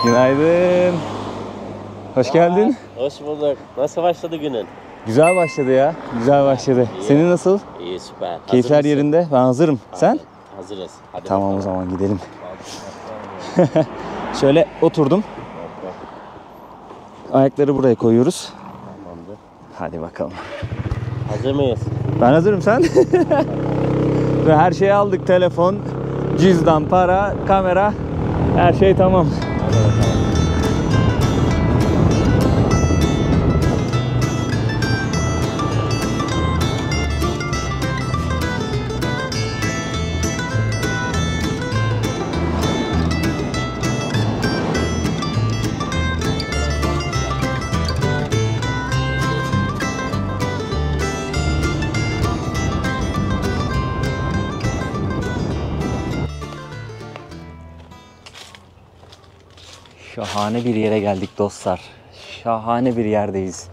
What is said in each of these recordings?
Günaydın. Hoş geldin. Hoş bulduk. Nasıl başladı günün? Güzel başladı ya. Güzel başladı. İyi. Senin nasıl? İyi, süper. Keyifler Hazır mısın? yerinde. Ben hazırım. Sen? Hazırız. Hadi Tamam bakalım. o zaman gidelim. Şöyle oturdum. Ayakları buraya koyuyoruz. Tamamdır. Hadi bakalım. Hazır mıyız? Ben hazırım, sen? Ve her şeyi aldık. Telefon, cüzdan, para, kamera. Her şey tamam. Hadi bakalım. Şahane bir yere geldik dostlar. Şahane bir yerdeyiz.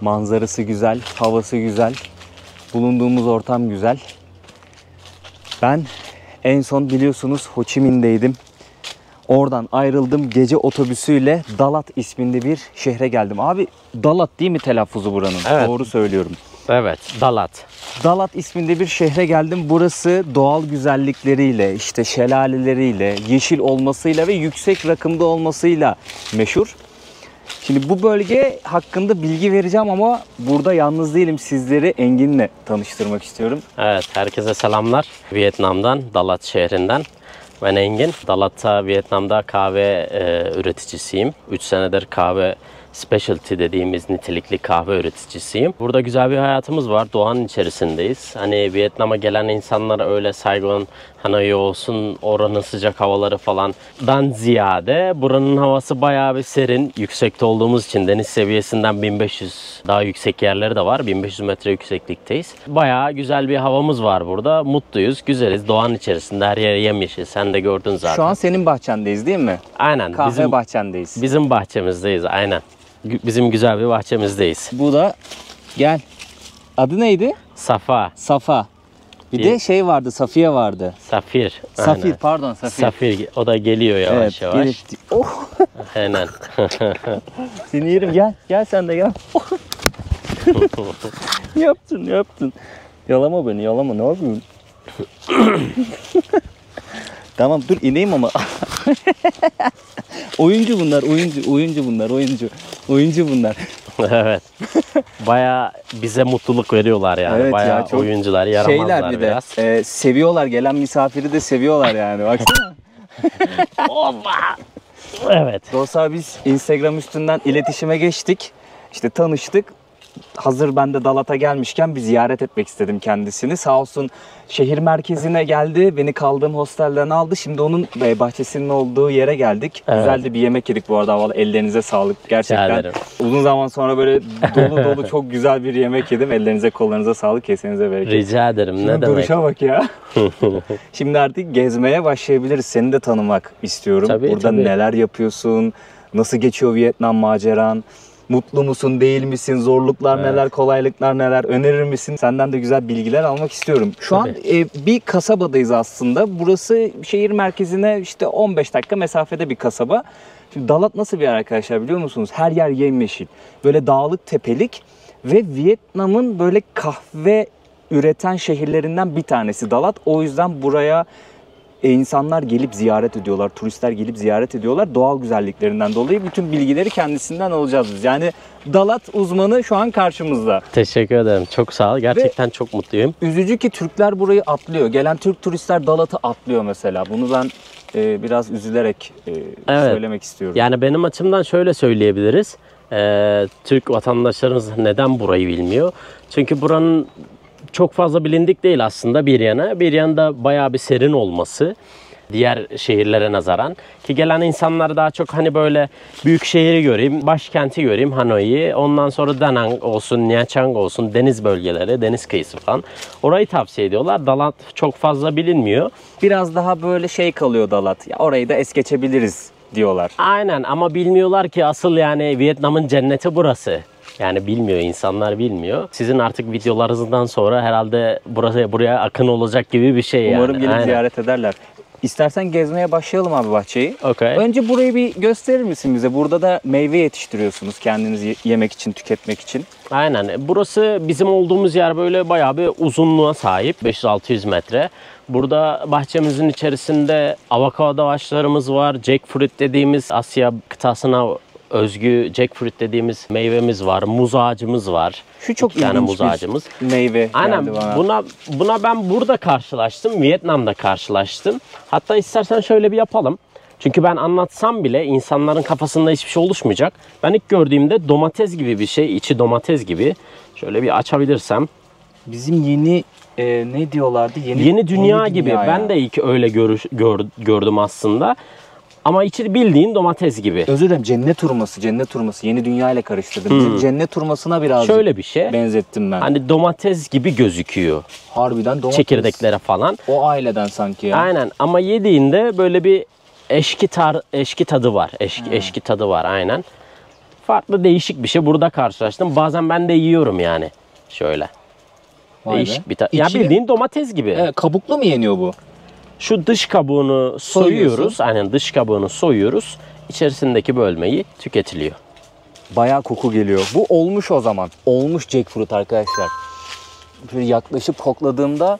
Manzarası güzel, havası güzel. Bulunduğumuz ortam güzel. Ben en son biliyorsunuz Ho Chi Minh'deydim. Oradan ayrıldım. Gece otobüsüyle Dalat isminde bir şehre geldim. Abi Dalat değil mi telaffuzu buranın? Evet. Doğru söylüyorum. Evet, Dalat. Dalat isminde bir şehre geldim. Burası doğal güzellikleriyle, işte şelaleleriyle, yeşil olmasıyla ve yüksek rakımda olmasıyla meşhur. Şimdi bu bölge hakkında bilgi vereceğim ama burada yalnız değilim. Sizleri Engin'le tanıştırmak istiyorum. Evet, herkese selamlar. Vietnam'dan, Dalat şehrinden. Ben Engin. Dalat'ta, Vietnam'da kahve üreticisiyim. 3 senedir kahve specialty dediğimiz nitelikli kahve üreticisiyim. Burada güzel bir hayatımız var. Doğanın içerisindeyiz. Hani Vietnam'a gelen insanlar öyle Saigon, Hanoi olsun, oranın sıcak havaları falandan ziyade buranın havası bayağı bir serin. Yüksekte olduğumuz için deniz seviyesinden 1500 daha yüksek yerleri de var. 1500 metre yükseklikteyiz. Bayağı güzel bir havamız var burada. Mutluyuz, güzeliz. Doğanın içerisinde her yer yemyeşil. Sen de gördün zaten. Şu an senin bahçendeyiz değil mi? Aynen. Kahve bahçendeyiz. Bizim bahçemizdeyiz, aynen. Bizim güzel bir bahçemizdeyiz. Bu da gel. Adı neydi? Safa, Safa. Bir de şey vardı, Safiye vardı. Safir. Safir, Aynen. pardon Safir. Safir, o da geliyor yavaş yavaş. gelip- Oh, Aynen. seni yerim, gel. Gel sen de gel. yaptın. Yalama beni, yalama. Ne yapıyorsun? Tamam dur ineyim ama. Oyuncu bunlar, oyuncu bunlar, oyuncu bunlar. Evet. Bayağı bize mutluluk veriyorlar yani. Evet Bayağı ya, çok oyuncular, yaramazlar Şeyler bir de biraz. seviyorlar, gelen misafiri de seviyorlar yani. Baksana. Evet. Dostlar biz Instagram üstünden iletişime geçtik. İşte tanıştık. Hazır ben de Dalat'a gelmişken bir ziyaret etmek istedim kendisini. Sağ olsun şehir merkezine geldi. Beni kaldığım hostelden aldı. Şimdi onun bahçesinin olduğu yere geldik. Evet. Güzel de bir yemek yedik bu arada. Vallahi ellerinize sağlık. Gerçekten ederim. uzun zaman sonra böyle dolu çok güzel bir yemek yedim. Ellerinize kollarınıza sağlık. Kesenize bereket. Rica ederim. Ne Şunun demek? duruşa bak ya. Şimdi artık gezmeye başlayabiliriz. Seni de tanımak istiyorum. Tabii, Burada tabii. neler yapıyorsun? Nasıl geçiyor Vietnam maceran? Mutlu musun, değil misin? Zorluklar neler, kolaylıklar neler? Önerir misin? Senden de güzel bilgiler almak istiyorum. Şu an bir kasabadayız aslında. Burası şehir merkezine işte 15 dakika mesafede bir kasaba. Şimdi Dalat nasıl bir yer arkadaşlar biliyor musunuz? Her yer yemyeşil. Böyle dağlık, tepelik ve Vietnam'ın böyle kahve üreten şehirlerinden bir tanesi Dalat. O yüzden buraya insanlar gelip ziyaret ediyorlar, turistler gelip ziyaret ediyorlar. Doğal güzelliklerinden dolayı bütün bilgileri kendisinden alacağız biz. Yani Dalat uzmanı şu an karşımızda. Teşekkür ederim. Çok sağ ol. Gerçekten çok mutluyum. Üzücü ki Türkler burayı atlıyor. Gelen Türk turistler Dalat'ı atlıyor mesela. Bunu ben biraz üzülerek söylemek istiyorum. Yani benim açımdan şöyle söyleyebiliriz. Türk vatandaşlarımız neden burayı bilmiyor? Çünkü buranın çok fazla bilindik değil aslında bir yana. Bir yanda bayağı bir serin olması. Diğer şehirlere nazaran. Ki gelen insanlar daha çok hani böyle büyük şehri göreyim, başkenti göreyim, Hanoi'yi. Ondan sonra Da Nang olsun, Nha Trang olsun, deniz bölgeleri, deniz kıyısı falan. Orayı tavsiye ediyorlar. Dalat çok fazla bilinmiyor. Biraz daha böyle şey kalıyor Dalat. Ya orayı da es geçebiliriz diyorlar. Aynen, ama bilmiyorlar ki asıl yani Vietnam'ın cenneti burası. Yani bilmiyor, insanlar bilmiyor. Sizin artık videolarınızdan sonra herhalde buraya akın olacak gibi bir şey yani. Umarım gelip Aynen. ziyaret ederler. İstersen gezmeye başlayalım abi bahçeyi. Okay. Önce burayı bir gösterir misin bize? Burada da meyve yetiştiriyorsunuz kendiniz yemek için, tüketmek için. Aynen. Burası bizim olduğumuz yer böyle bayağı bir uzunluğa sahip. 500-600 metre. Burada bahçemizin içerisinde avokado ağaçlarımız var. Jackfruit dediğimiz Asya kıtasına özgü jackfruit dediğimiz meyvemiz var. Muz ağacımız var. Şu çok İki tane ilginç muz bir ağacımız. meyve Aynen. geldi bana. Buna ben burada karşılaştım. Vietnam'da karşılaştım. Hatta istersen şöyle bir yapalım. Çünkü ben anlatsam bile insanların kafasında hiçbir şey oluşmayacak. Ben ilk gördüğümde domates gibi bir şey, içi domates gibi. Şöyle bir açabilirsem. Bizim yeni ne diyorlardı? Yeni dünya gibi. ya. Ben de ilk öyle gördüm aslında. Ama içi bildiğin domates gibi. Özür dilerim, cennet hurması, cennet hurması. Yeni dünya ile karıştırdım. Bizim cennet hurmasına birazcık Şöyle bir şey. benzettim ben. Hani domates gibi gözüküyor. Harbiden domates. Çekirdeklere falan. O aileden sanki ya. Aynen ama yediğinde böyle bir eşki tadı var. Eşki tadı var aynen. Farklı değişik bir şey. Burada karşılaştım. Bazen ben de yiyorum yani. Şöyle. Vay be. Değişik bir tadı. Ya İçi- bildiğin domates gibi. Evet, kabuklu mu yeniyor bu? Şu dış kabuğunu Soyuyorsun. soyuyoruz. Aynen dış kabuğunu soyuyoruz. İçerisindeki bölmeyi tüketiliyor. Bayağı koku geliyor. Bu olmuş o zaman. Olmuş jackfruit arkadaşlar. Şöyle yaklaşıp kokladığımda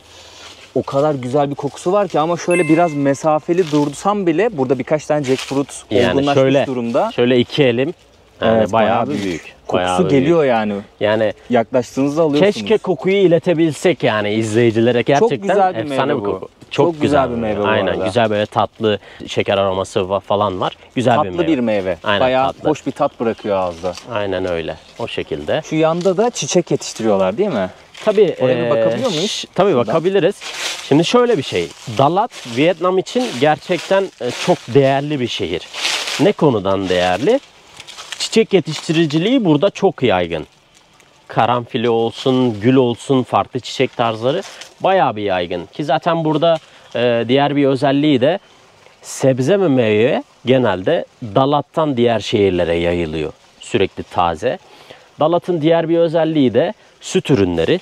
o kadar güzel bir kokusu var ki, ama şöyle biraz mesafeli dursam bile burada birkaç tane jackfruit Yani olgunlaşmış şöyle, durumda. şöyle iki elim. Yani Evet, bayağı büyük. Kokusu Bayağı geliyor yani. Yani Yaklaştığınızda alıyorsunuz. keşke kokuyu iletebilsek yani izleyicilere. Gerçekten güzel bir efsane meyve bir bu. koku. Çok güzel bir meyve bu Aynen arada. güzel böyle tatlı şeker aroması falan var. Güzel Tatlı bir meyve. bir meyve. Aynen, Bayağı tatlı. hoş bir tat bırakıyor ağızda. Aynen öyle. O şekilde. Şu yanda da çiçek yetiştiriyorlar değil mi? Tabii. Oraya bir bakabiliyor muyuz? Tabii Şuradan. bakabiliriz. Şimdi şöyle bir şey. Dalat Vietnam için gerçekten çok değerli bir şehir. Ne konudan değerli? Çiçek yetiştiriciliği burada çok yaygın. Karanfili olsun, gül olsun, farklı çiçek tarzları bayağı bir yaygın. Ki zaten burada diğer bir özelliği de sebze ve meyve genelde Dalat'tan diğer şehirlere yayılıyor. Sürekli taze. Dalat'ın diğer bir özelliği de süt ürünleri.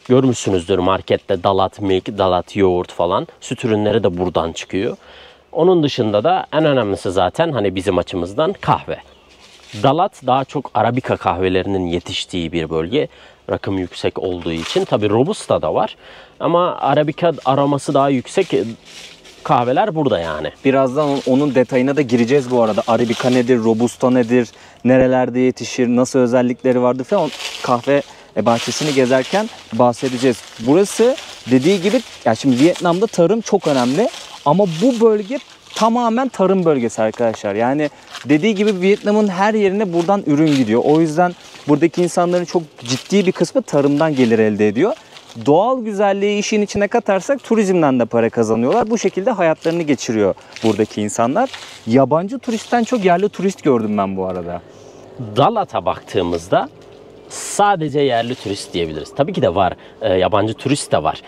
Görmüşsünüzdür markette Dalat milk, Dalat yoğurt falan. Süt ürünleri de buradan çıkıyor. Onun dışında da en önemlisi zaten hani bizim açımızdan kahve. Dalat daha çok Arabika kahvelerinin yetiştiği bir bölge. Rakım yüksek olduğu için. Tabii Robusta da var. Ama Arabika aroması daha yüksek kahveler burada yani. Birazdan onun detayına da gireceğiz bu arada. Arabica nedir, Robusta nedir, nerelerde yetişir, nasıl özellikleri vardır falan. Kahve bahçesini gezerken bahsedeceğiz. Burası dediği gibi, yani şimdi Vietnam'da tarım çok önemli. Ama bu bölge tamamen tarım bölgesi arkadaşlar. Yani dediği gibi Vietnam'ın her yerine buradan ürün gidiyor. O yüzden buradaki insanların çok ciddi bir kısmı tarımdan gelir elde ediyor. Doğal güzelliği işin içine katarsak turizmden de para kazanıyorlar. Bu şekilde hayatlarını geçiriyor buradaki insanlar. Yabancı turistten çok yerli turist gördüm ben bu arada. Dalat'a baktığımızda sadece yerli turist diyebiliriz. Tabii ki de var. Yabancı turist de var.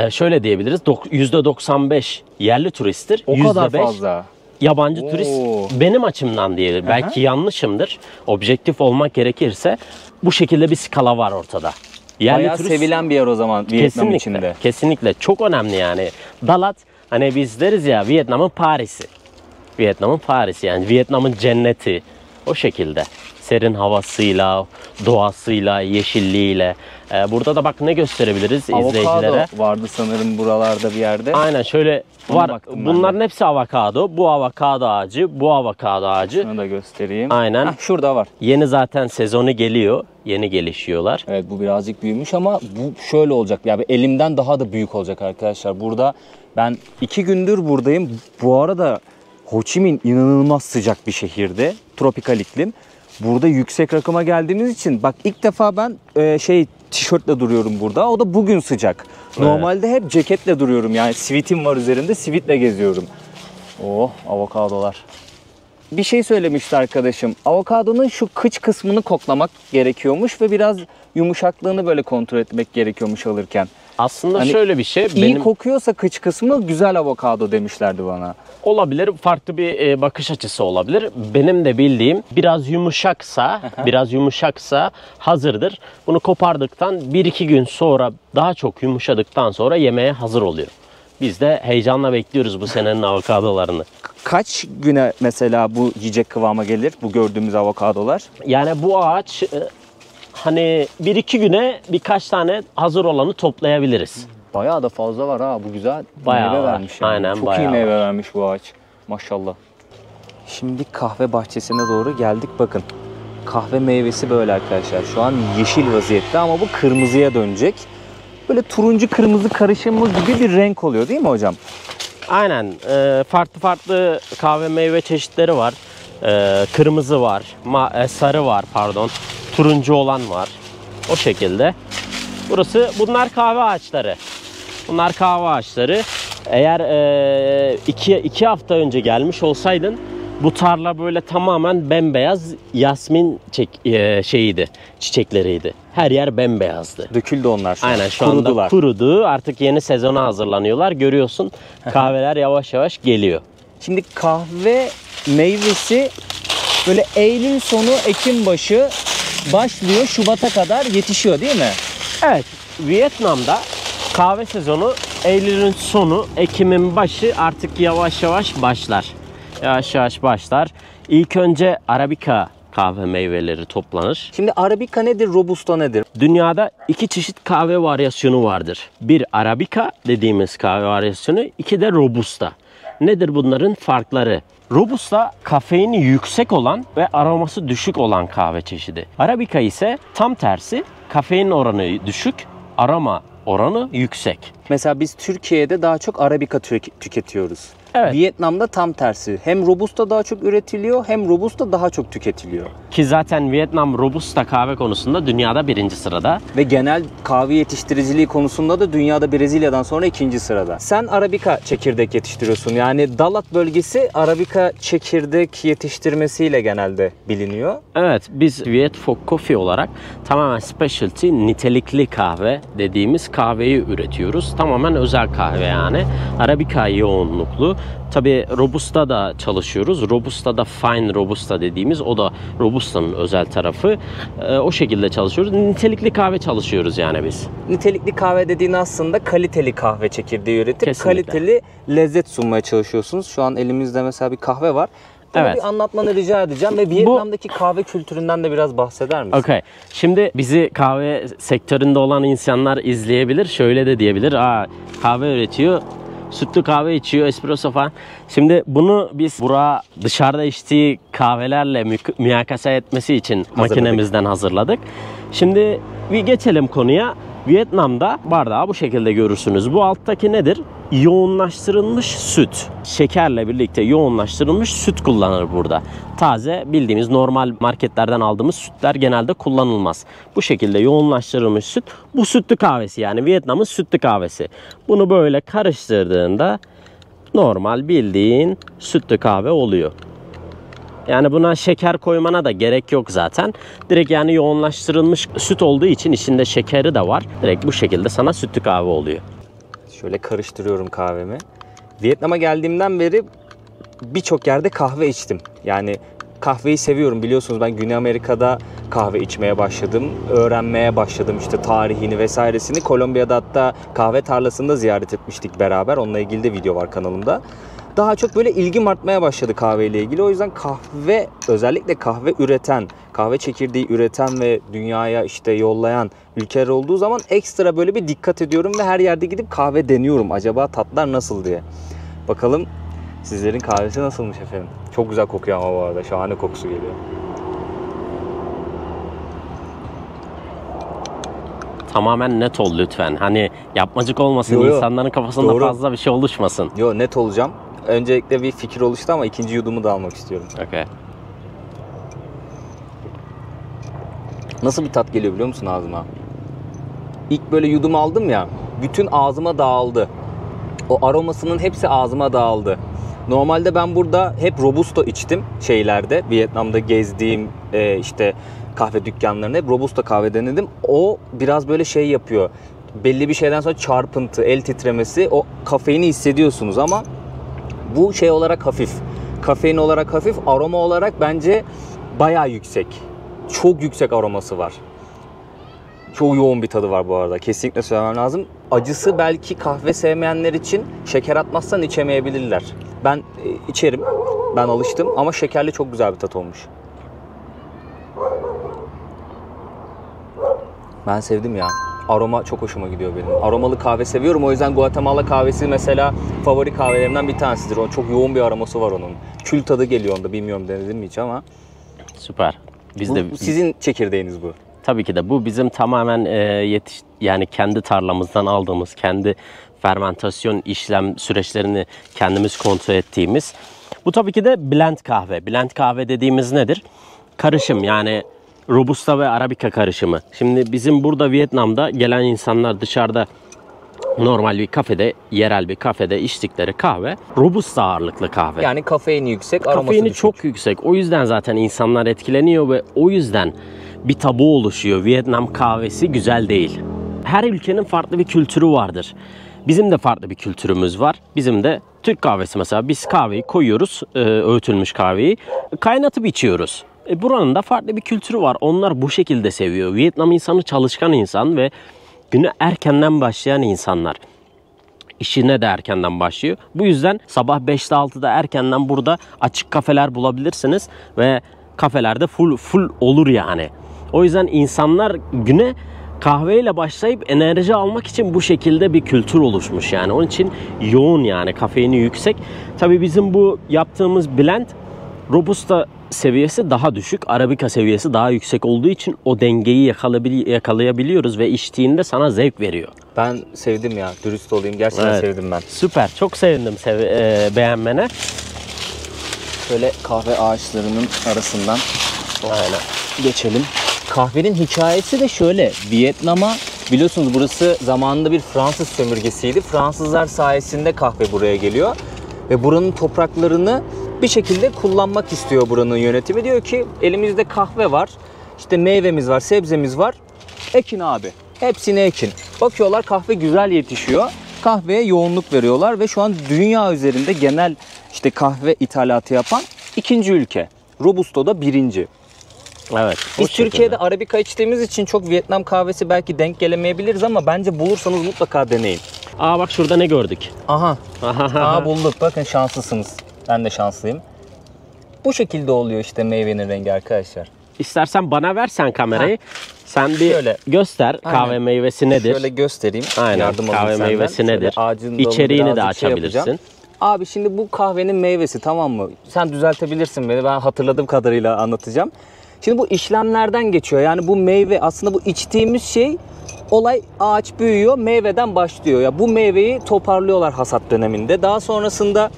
Şöyle diyebiliriz. %95 yerli turisttir. O kadar %5 fazla. yabancı Oo. turist benim açımdan diyelim. Belki yanlışımdır. Objektif olmak gerekirse bu şekilde bir skala var ortada. Yerli Bayağı turist sevilen bir yer o zaman Vietnam kesinlikle, içinde. kesinlikle çok önemli yani. Dalat hani biz deriz ya Vietnam'ın Paris'i. Vietnam'ın Paris'i yani Vietnam'ın cenneti. O şekilde. Serin havasıyla, doğasıyla, yeşilliğiyle. Burada da bak ne gösterebiliriz izleyicilere. Avokado vardı sanırım buralarda bir yerde. Aynen şöyle Ona var. baktım ben Bunların de. hepsi avokado. Bu avokado ağacı, bu avokado ağacı. Şunu da göstereyim. Aynen. Heh, şurada var. Yeni zaten sezonu geliyor. Yeni gelişiyorlar. Evet, bu birazcık büyümüş ama bu şöyle olacak. Yani elimden daha da büyük olacak arkadaşlar. Burada ben 2 gündür buradayım. Bu arada Ho Chi Minh inanılmaz sıcak bir şehirde. Tropikal iklim. Burada yüksek rakıma geldiğimiz için bak ilk defa ben tişörtle duruyorum burada. O da bugün sıcak. Normalde hep ceketle duruyorum. Yani sivitim var üzerinde. Sivitle geziyorum. Oh, avokadolar. Bir şey söylemişti arkadaşım. Avokadonun şu kıç kısmını koklamak gerekiyormuş ve biraz yumuşaklığını böyle kontrol etmek gerekiyormuş alırken. Aslında Hani şöyle bir şey. İyi kokuyorsa kıç kısmı güzel avokado demişlerdi bana. Olabilir. Farklı bir bakış açısı olabilir. Benim de bildiğim biraz yumuşaksa hazırdır. Bunu kopardıktan 1-2 gün sonra daha çok yumuşadıktan sonra yemeğe hazır oluyor. Biz de heyecanla bekliyoruz bu senenin avokadolarını. Kaç güne mesela bu yiyecek kıvama gelir bu gördüğümüz avokadolar? Yani bu ağaç hani 1-2 güne birkaç tane hazır olanı toplayabiliriz. Bayağı da fazla var ha, bu güzel Bayağı meyve var. vermiş yani. Aynen, Çok iyi bayağı meyve var. vermiş bu ağaç. Maşallah. Şimdi kahve bahçesine doğru geldik, bakın. Kahve meyvesi böyle arkadaşlar. Şu an yeşil vaziyette ama bu kırmızıya dönecek. Böyle turuncu kırmızı karışımı gibi bir renk oluyor değil mi hocam? Aynen. Farklı farklı kahve meyve çeşitleri var. Kırmızı var, sarı var pardon, turuncu olan var. O şekilde. Bunlar kahve ağaçları. Bunlar kahve ağaçları. Eğer iki hafta önce gelmiş olsaydın bu tarla böyle tamamen bembeyaz yasmin çiçekleriydi. Her yer bembeyazdı. Döküldü onlar şu an. Aynen, şu Kurudular. anda kurudu. Artık yeni sezona hazırlanıyorlar. Görüyorsun, kahveler yavaş yavaş geliyor. Şimdi kahve meyvesi böyle Eylül sonu Ekim başı başlıyor, Şubat'a kadar yetişiyor değil mi? Evet, Vietnam'da kahve sezonu Eylül'ün sonu, Ekim'in başı artık yavaş yavaş başlar. Yavaş yavaş başlar. İlk önce Arabica kahve meyveleri toplanır. Şimdi Arabica nedir, Robusta nedir? Dünyada 2 çeşit kahve varyasyonu vardır. Bir Arabica dediğimiz kahve varyasyonu, 2 de Robusta. Nedir bunların farkları? Robusta kafeini yüksek olan ve aroması düşük olan kahve çeşidi. Arabica ise tam tersi, kafein oranı düşük, aroma oranı yüksek. Mesela biz Türkiye'de daha çok Arabica tüketiyoruz. Evet. Vietnam'da tam tersi. Hem Robusta daha çok üretiliyor hem Robusta daha çok tüketiliyor. Ki zaten Vietnam Robusta kahve konusunda dünyada 1. sırada. Ve genel kahve yetiştiriciliği konusunda da dünyada Brezilya'dan sonra 2. sırada. Sen Arabica çekirdek yetiştiriyorsun. Yani Dalat bölgesi Arabica çekirdek yetiştirmesiyle genelde biliniyor. Evet, biz Viet Pho Coffee olarak tamamen specialty, nitelikli kahve dediğimiz kahveyi üretiyoruz. Tamamen özel kahve yani. Arabica yoğunluklu. Tabii Robusta da çalışıyoruz. Robusta da fine Robusta dediğimiz, o da Robusta'nın özel tarafı. O şekilde çalışıyoruz. Nitelikli kahve çalışıyoruz yani biz. Nitelikli kahve dediğin aslında kaliteli kahve çekirdeği üretip Kesinlikle. kaliteli lezzet sunmaya çalışıyorsunuz. Şu an elimizde mesela bir kahve var. Bunu Evet. bir anlatmanı rica edeceğim ve Vietnam'daki kahve kültüründen de biraz bahseder misin? Okay. Şimdi bizi kahve sektöründe olan insanlar izleyebilir. Şöyle de diyebilir. Kahve üretiyor, sütlü kahve içiyor, espresso falan. Şimdi bunu biz Burak'a dışarıda içtiği kahvelerle mükayese etmesi için makinemizden hazırladık. Şimdi bir geçelim konuya. Vietnam'da bardağı bu şekilde görürsünüz. Bu alttaki nedir? Yoğunlaştırılmış süt. Şekerle birlikte yoğunlaştırılmış süt kullanılır burada. Taze bildiğimiz normal marketlerden aldığımız sütler genelde kullanılmaz. Bu şekilde yoğunlaştırılmış süt. Bu sütlü kahvesi, yani Vietnam'ın sütlü kahvesi. Bunu böyle karıştırdığında normal bildiğin sütlü kahve oluyor. Yani buna şeker koymana da gerek yok zaten. Direkt yani yoğunlaştırılmış süt olduğu için içinde şekeri de var. Direkt bu şekilde sana sütlü kahve oluyor. Şöyle karıştırıyorum kahvemi. Vietnam'a geldiğimden beri birçok yerde kahve içtim. Yani kahveyi seviyorum, biliyorsunuz ben Güney Amerika'da kahve içmeye başladım. Öğrenmeye başladım işte tarihini vesairesini. Kolombiya'da hatta kahve tarlasını da ziyaret etmiştik beraber. Onunla ilgili de video var kanalımda. Daha çok böyle ilgim artmaya başladı kahveyle ilgili. O yüzden kahve, özellikle kahve üreten, kahve çekirdeği üreten ve dünyaya işte yollayan ülkeler olduğu zaman ekstra böyle bir dikkat ediyorum ve her yerde gidip kahve deniyorum. Acaba tatlar nasıl diye. Bakalım sizlerin kahvesi nasılmış efendim. Çok güzel kokuyor ama bu arada. Şahane kokusu geliyor. Tamamen net ol lütfen. Hani yapmacık olmasın, Yo, yo. insanların kafasında Doğru. fazla bir şey oluşmasın. Yo, net olacağım. Öncelikle bir fikir oluştu ama ikinci yudumu da almak istiyorum. Okay. Nasıl bir tat geliyor biliyor musun ağzıma? İlk böyle yudum aldım ya, bütün ağzıma dağıldı. O aromasının hepsi ağzıma dağıldı. Normalde ben burada hep Robusta içtim şeylerde. Vietnam'da gezdiğim işte kahve dükkanlarında hep Robusta kahve denedim. O biraz böyle şey yapıyor. Belli bir şeyden sonra çarpıntı, el titremesi, o kafeini hissediyorsunuz ama bu şey olarak hafif. Kafein olarak hafif, aroma olarak bence bayağı yüksek. Çok yüksek aroması var. Çok yoğun bir tadı var bu arada. Kesinlikle söylemem lazım. Acısı belki kahve sevmeyenler için şeker atmazsan içemeyebilirler. Ben içerim. Ben alıştım ama şekerli çok güzel bir tat olmuş. Ben sevdim ya. Aroma çok hoşuma gidiyor benim. Aromalı kahve seviyorum. O yüzden Guatemala kahvesi mesela favori kahvelerimden bir tanesidir. O çok yoğun bir aroması var onun. Kül tadı geliyor onda. Bilmiyorum denedim mi hiç ama. Süper. Bu sizin çekirdeğiniz bu. Tabii ki de bu bizim tamamen yani kendi tarlamızdan aldığımız, kendi fermentasyon işlem süreçlerini kendimiz kontrol ettiğimiz. Bu tabii ki de blend kahve. Blend kahve dediğimiz nedir? Karışım, yani Robusta ve Arabica karışımı. Şimdi bizim burada Vietnam'da gelen insanlar dışarıda normal bir kafede, yerel bir kafede içtikleri kahve Robusta ağırlıklı kahve. Yani kafeini yüksek, aroması Kafeini düşük. çok yüksek. O yüzden zaten insanlar etkileniyor ve o yüzden bir tabu oluşuyor. Vietnam kahvesi güzel değil. Her ülkenin farklı bir kültürü vardır. Bizim de farklı bir kültürümüz var. Bizim de Türk kahvesi mesela. Biz kahveyi koyuyoruz, öğütülmüş kahveyi. Kaynatıp içiyoruz. Buranın da farklı bir kültürü var. Onlar bu şekilde seviyor. Vietnam insanı çalışkan insan ve güne erkenden başlayan insanlar. İşine de erkenden başlıyor. Bu yüzden sabah 5'te 6'da erkenden burada açık kafeler bulabilirsiniz ve kafelerde full olur yani. O yüzden insanlar güne kahveyle başlayıp enerji almak için bu şekilde bir kültür oluşmuş yani. Onun için yoğun, yani kafeini yüksek. Tabii bizim bu yaptığımız blend Robusta seviyesi daha düşük, Arabica seviyesi daha yüksek olduğu için o dengeyi yakalayabiliyoruz ve içtiğinde sana zevk veriyor. Ben sevdim ya, dürüst olayım. Gerçekten sevdim ben. Süper, çok sevindim beğenmene. Şöyle kahve ağaçlarının arasından geçelim. Kahvenin hikayesi de şöyle. Vietnam'a, biliyorsunuz burası zamanında bir Fransız sömürgesiydi. Fransızlar sayesinde kahve buraya geliyor. Ve buranın topraklarını bir şekilde kullanmak istiyor buranın yönetimi. Diyor ki elimizde kahve var, işte meyvemiz var, sebzemiz var. Ekin abi. Hepsini ekin. Bakıyorlar kahve güzel yetişiyor. Kahveye yoğunluk veriyorlar ve şu an dünya üzerinde genel işte kahve ithalatı yapan ikinci ülke. Robusto da birinci. Evet. Biz Türkiye'de Arabica içtiğimiz için çok Vietnam kahvesi belki denk gelemeyebiliriz ama bence bulursanız mutlaka deneyin. Aa bak şurada ne gördük? Aha. Aa bulduk. Bakın şanslısınız. Ben de şanslıyım. Bu şekilde oluyor işte meyvenin rengi arkadaşlar. İstersen bana versen kamerayı. Sen bir Şöyle göster kahve meyvesi nedir? Şöyle göstereyim. Aynen. Yardım Kahve alayım meyvesi senden. nedir? Ağacın İçeriğini de birazcık açabilirsin. yapacağım. Abi şimdi bu kahvenin meyvesi, tamam mı? Sen düzeltebilirsin beni. Ben hatırladığım kadarıyla anlatacağım. Şimdi bu işlemlerden geçiyor. Yani bu meyve, aslında bu içtiğimiz şey, olay ağaç büyüyor, meyveden başlıyor. Ya bu meyveyi toparlıyorlar hasat döneminde. Daha sonrasında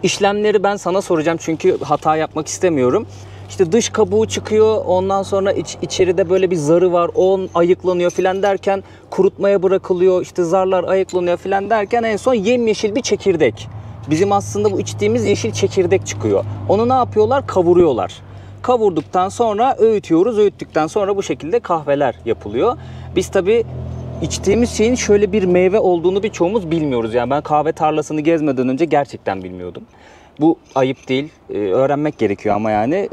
işlemleri ben sana soracağım çünkü hata yapmak istemiyorum. İşte dış kabuğu çıkıyor, ondan sonra içeride böyle bir zarı var, o ayıklanıyor filan derken kurutmaya bırakılıyor, işte zarlar ayıklanıyor filan derken en son yemyeşil bir çekirdek. Bizim aslında bu içtiğimiz yeşil çekirdek çıkıyor. Onu ne yapıyorlar? Kavuruyorlar. Kavurduktan sonra öğütüyoruz, öğüttükten sonra bu şekilde kahveler yapılıyor. Biz tabii içtiğimiz şeyin şöyle bir meyve olduğunu birçoğumuz bilmiyoruz. Yani ben kahve tarlasını gezmeden önce gerçekten bilmiyordum. Bu ayıp değil, öğrenmek gerekiyor ama yani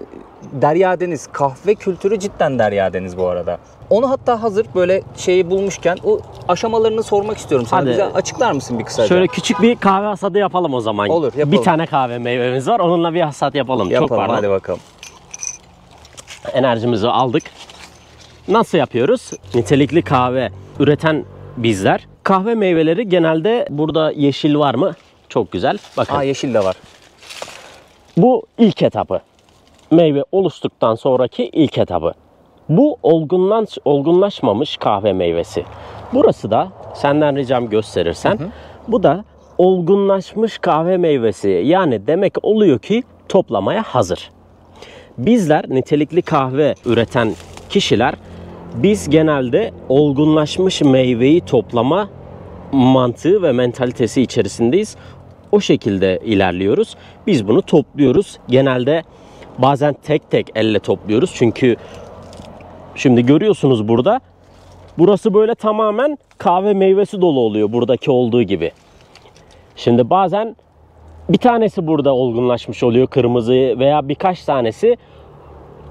derya deniz, kahve kültürü cidden derya deniz bu arada. Onu hatta hazır böyle şeyi bulmuşken o aşamalarını sormak istiyorum sana. Hadi. Bize açıklar mısın bir kısaca? Şöyle küçük bir kahve hasadı yapalım o zaman. Olur, yapalım. Bir tane kahve meyvemiz var, onunla bir hasat yapalım. Çok pardon. Hadi bakalım. Enerjimizi aldık. Nasıl yapıyoruz? Nitelikli kahve üreten bizler. Kahve meyveleri genelde burada yeşil var mı? Çok güzel. Bakın. Yeşil de var. Bu ilk etapı. Meyve oluştuktan sonraki ilk etapı. Bu olgunlaşmamış kahve meyvesi. Burası da senden ricam gösterirsen. Bu da olgunlaşmış kahve meyvesi. Yani demek oluyor ki toplamaya hazır. Bizler nitelikli kahve üreten kişiler, biz genelde olgunlaşmış meyveyi toplama mantığı ve mentalitesi içerisindeyiz. O şekilde ilerliyoruz. Biz bunu topluyoruz. Genelde bazen tek tek elle topluyoruz. Çünkü şimdi görüyorsunuz burada. Burası böyle tamamen kahve meyvesi dolu oluyor buradaki olduğu gibi. Şimdi bazen bir tanesi burada olgunlaşmış oluyor, kırmızı, veya birkaç tanesi